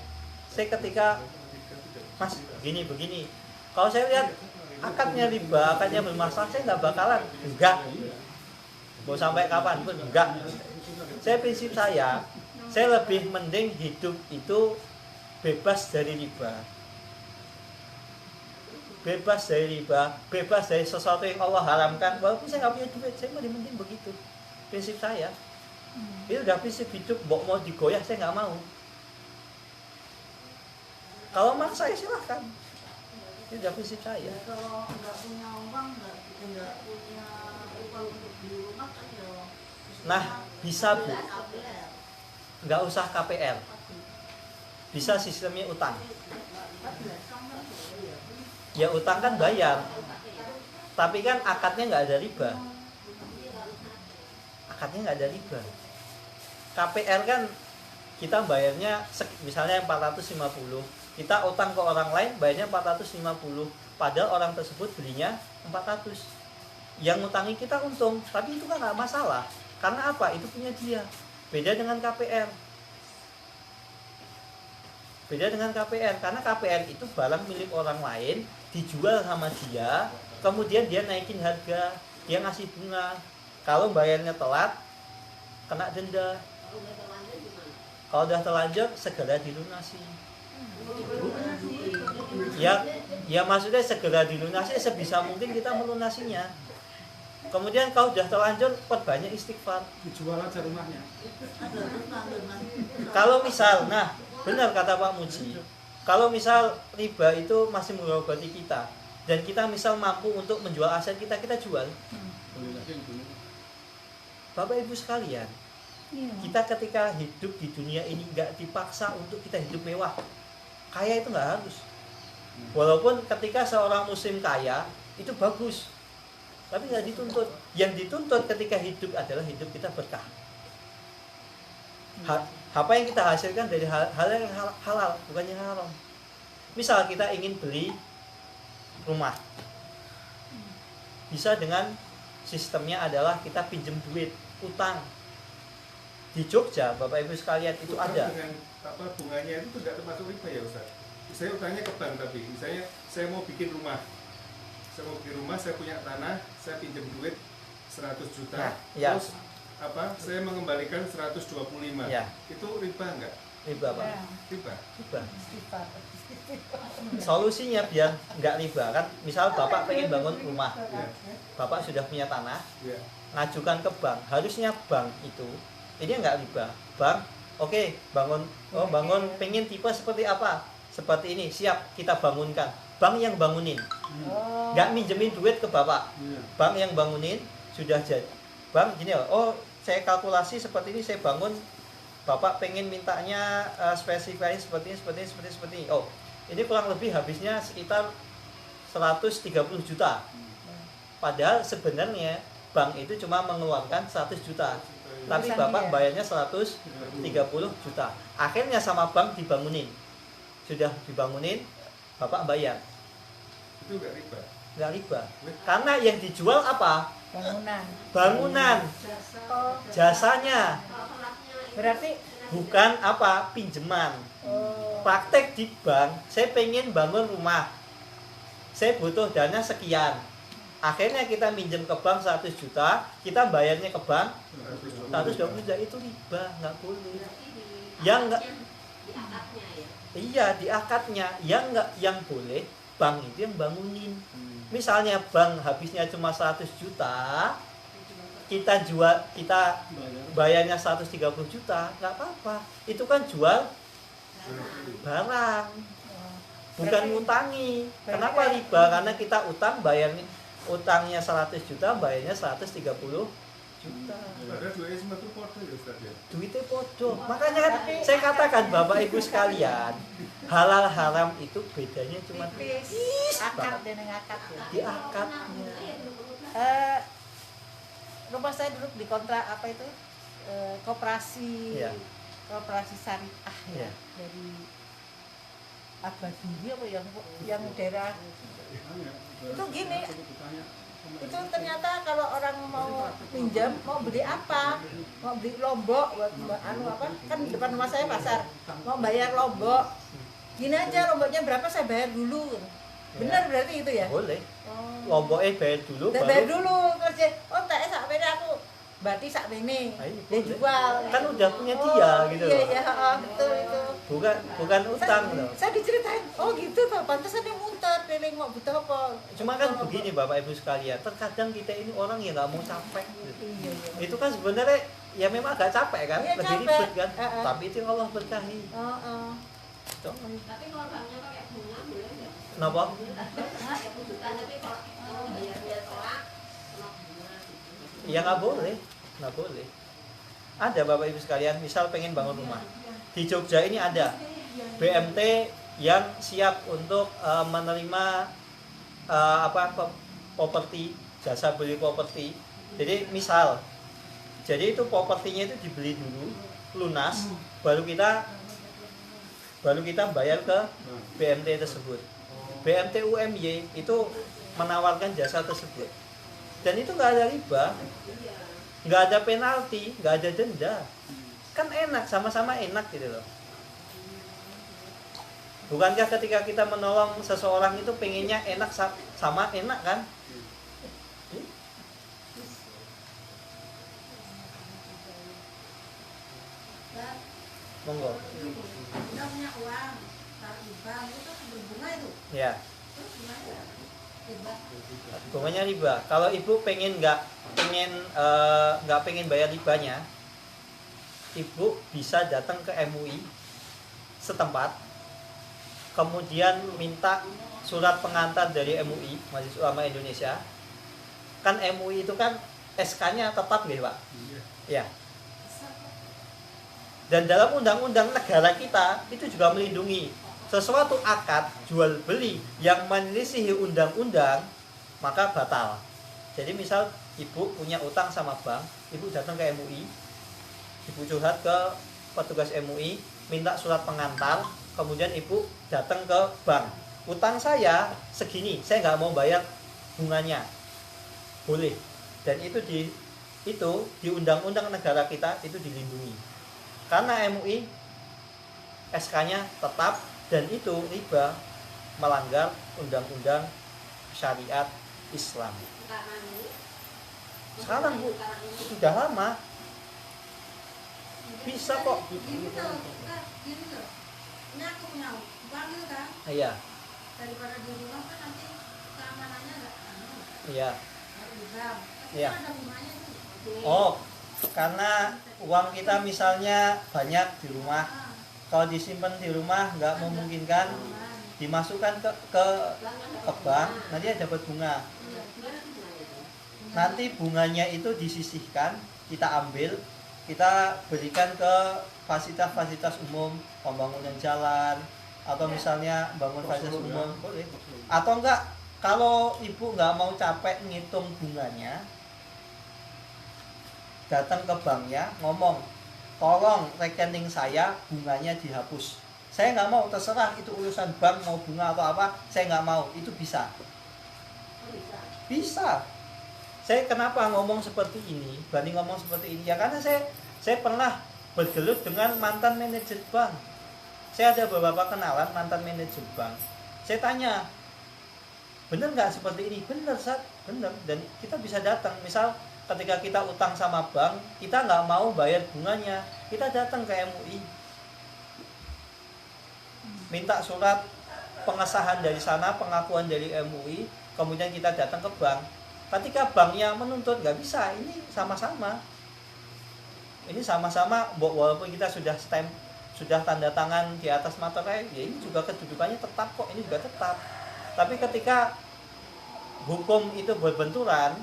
ketika Mas begini, kalau saya lihat akadnya riba, akadnya bermasalah, saya nggak bakalan enggak. Mau sampai kapan pun enggak. Prinsip saya lebih mending hidup itu bebas dari riba. Bebas dari riba, bebas dari sesuatu yang Allah haramkan. Walaupun saya nggak punya duit, saya mending begitu. Prinsip saya. Itu udah prinsip hidup. Mau digoyah saya nggak mau. Kalau maksa ya silahkan. Itu udah prinsip saya. Kalau nggak punya uang, nggak punya uang untuk beli rumah kan ya. Nah, bisa Bu. Nggak usah KPR. Bisa sistemnya utang. Ya utang kan bayar. Tapi kan akadnya nggak ada riba. Akadnya nggak ada riba. KPR kan kita bayarnya misalnya 450, kita utang ke orang lain bayarnya 450, padahal orang tersebut belinya 400. Yang ngutangi kita untung, tapi itu kan nggak masalah. Karena apa? Itu punya dia. Beda dengan KPR. Beda dengan KPR, karena KPR itu barang milik orang lain, dijual sama dia, kemudian dia naikin harga, dia ngasih bunga. Kalau bayarnya telat, kena denda. Kalau udah terlanjur, segera dilunasi. Ya maksudnya segera dilunasi, sebisa mungkin kita melunasinya. Kemudian kalau udah terlanjur, perbanyak istighfar. Dijual aja rumahnya. Kalau misal, nah benar kata Pak Muji, kalau misal riba itu masih mengobati kita, dan kita misal mampu untuk menjual aset kita, kita jual. Boleh lagi yang dulu. Bapak Ibu sekalian, kita ketika hidup di dunia ini nggak dipaksa untuk kita hidup mewah. Kaya itu nggak harus. Walaupun ketika seorang muslim kaya itu bagus, tapi nggak dituntut. Yang dituntut ketika hidup adalah hidup kita berkah. Apa yang kita hasilkan dari hal yang halal, bukan yang haram. Misal kita ingin beli rumah, bisa dengan sistemnya adalah kita pinjam duit, utang. Di Jogja, Bapak Ibu sekalian, itu Utang ada. dengan bunganya itu tidak termasuk riba ya Ustaz. Saya utangnya ke bank, tapi misalnya saya mau bikin rumah, saya mau beli rumah, saya punya tanah, saya pinjam duit 100 juta, Nah, ya. terus saya mengembalikan 125, Ya. itu riba nggak? Riba Pak. Ya, Riba. Riba. istighfar. Solusinya biar nggak riba kan, misal Bapak pengen bangun rumah, Ya. Bapak sudah punya tanah, Ya. ngajukan ke bank, harusnya bank itu ini nggak riba. Bank, oke, bangun pengen tipe seperti apa? Seperti ini, siap kita bangunkan. Bank yang bangunin, Oh. nggak minjemin duit ke Bapak. Iya. Bank yang bangunin sudah jadi. Bank gini loh, oh saya kalkulasi seperti ini, saya bangun. Bapak pengen mintanya spesifikasi seperti ini. Oh, ini kurang lebih habisnya sekitar 130 juta. Padahal sebenarnya bank itu cuma mengeluarkan 100 juta. Tapi Urusan Bapak dia. bayarnya 130 juta. Akhirnya sama bank dibangunin. Sudah dibangunin, Bapak bayar. Itu nggak riba. Nggak riba. Karena yang dijual apa? Bangunan. Bangunan, Oh. jasanya, Berarti bukan apa? Pinjaman. oh. Praktek di bank, saya pengen bangun rumah, saya butuh dana sekian. Akhirnya kita minjem ke bank 100 juta, kita bayarnya ke bank 120 juta, itu riba, nggak boleh. Yang nggak, iya di akadnya, yang boleh bank itu yang bangunin. Misalnya bank habisnya cuma 100 juta, kita bayarnya 130 juta, nggak apa-apa. Itu kan jual barang, bukan Berarti- ngutangi. berarti Kenapa kayak- riba? Karena kita utangnya 100 juta, bayarnya 130 juta. Padahal duitnya cuma tuh podo ya Ustaz ya. Duitnya bodoh. Makanya kan Tapi- saya katakan Bapak Ibu sekalian, halal haram itu bedanya cuma tipis akad dan akad ya. di akadnya. Rumah saya dulu di kontrak apa itu koperasi Iya. koperasi syariah ya, Iya. dari Abadi apa yang daerah itu gini, itu ternyata kalau orang mau pinjam mau beli apa, mau beli lombok buat anu apa, kan di depan rumah saya pasar, mau bayar lombok gini aja, lomboknya berapa saya bayar dulu, benar berarti itu ya? Boleh. Oh. Lomboknya bayar dulu, Udah bayar dulu terus dia, oh tak sak ini aku berarti sak ini Ayo, dia boleh. jual Kan udah punya dia gitu iya loh. iya betul itu Bukan utang loh. saya diceritain oh gitu toh pantesan dia muter keliling mau butuh apa Cuma kan begini Bapak Ibu sekalian, terkadang kita ini orang yang nggak mau capek gitu. iya iya Itu kan sebenarnya ya memang agak capek kan, Iya, lebih capek. ribet kan. Heeh. Tapi itu yang Allah berkahi. oh. Tapi kalau banknya pakai bunga boleh nggak? Kenapa? 30 juta tapi kalau bayarnya tolak kena bunga gitu. Ya nggak boleh, nggak boleh. Ada Bapak Ibu sekalian, misal pengen bangun rumah. Di Jogja ini ada BMT yang siap untuk menerima properti, jasa beli properti. Jadi misal, jadi itu propertinya itu dibeli dulu, lunas, baru kita bayar ke BMT tersebut. BMT UMY itu menawarkan jasa tersebut. Dan itu nggak ada riba, nggak ada penalti, nggak ada denda. Kan enak, sama-sama enak gitu loh. Bukankah ketika kita menolong seseorang itu pengennya enak sama enak kan? Dan Monggo. kita punya uang taruh di bank itu kan berbunga itu. Ya, Terus gimana ya? Riba. bunganya riba. Kalau ibu nggak pengen bayar ribanya, ibu bisa datang ke MUI setempat, kemudian minta surat pengantar dari MUI, Majelis Ulama Indonesia. Kan MUI itu kan SK-nya tetap gitu Pak. Ya. Dan dalam undang-undang negara kita itu juga melindungi sesuatu akad jual beli yang menyelisihi undang-undang maka batal. Jadi misal ibu punya utang sama bank, ibu datang ke MUI, ibu curhat ke petugas MUI, minta surat pengantar, kemudian ibu datang ke bank. Utang saya segini, saya nggak mau bayar bunganya, boleh. Dan itu di undang-undang negara kita itu dilindungi. Karena MUI SK-nya tetap dan itu riba melanggar undang-undang syariat Islam. Sekarang Bu, sudah lama. Bisa kok. Gini loh. Ini aku punya panggil kan. Iya, Daripada di rumah kan nanti keamanannya nggak iya, bisa. iya. Ada bunganya tuh. Oh, karena uang kita misalnya banyak di rumah, kalau disimpan di rumah nggak memungkinkan, dimasukkan ke bank, nanti dapat bunga. Nanti bunganya itu disisihkan, kita ambil, kita berikan ke fasilitas-fasilitas umum, pembangunan jalan, atau misalnya bangun fasilitas umum, boleh. Atau enggak, kalau ibu nggak mau capek ngitung bunganya, datang ke banknya, ngomong, tolong rekening saya bunganya dihapus. Saya nggak mau, terserah itu urusan bank mau bunga atau apa, saya nggak mau, itu bisa. Bisa. Saya kenapa ngomong seperti ini, berani ngomong seperti ini, ya karena saya pernah bergelut dengan mantan manajer bank. Saya ada beberapa kenalan mantan manajer bank. Saya tanya, bener nggak seperti ini? Bener, Sat, bener. Dan kita bisa datang, misal ketika kita utang sama bank, kita nggak mau bayar bunganya, kita datang ke MUI, minta surat pengesahan dari sana, pengakuan dari MUI, kemudian kita datang ke bank. Ketika banknya menuntut, nggak bisa, ini sama-sama. Ini sama-sama, walaupun kita sudah stamp, sudah tanda tangan di atas materai, ya ini juga kedudukannya tetap kok, ini juga tetap. Tapi ketika hukum itu berbenturan,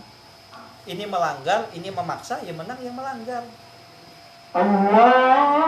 ini melanggar, ini memaksa, ya menang yang melanggar. Allah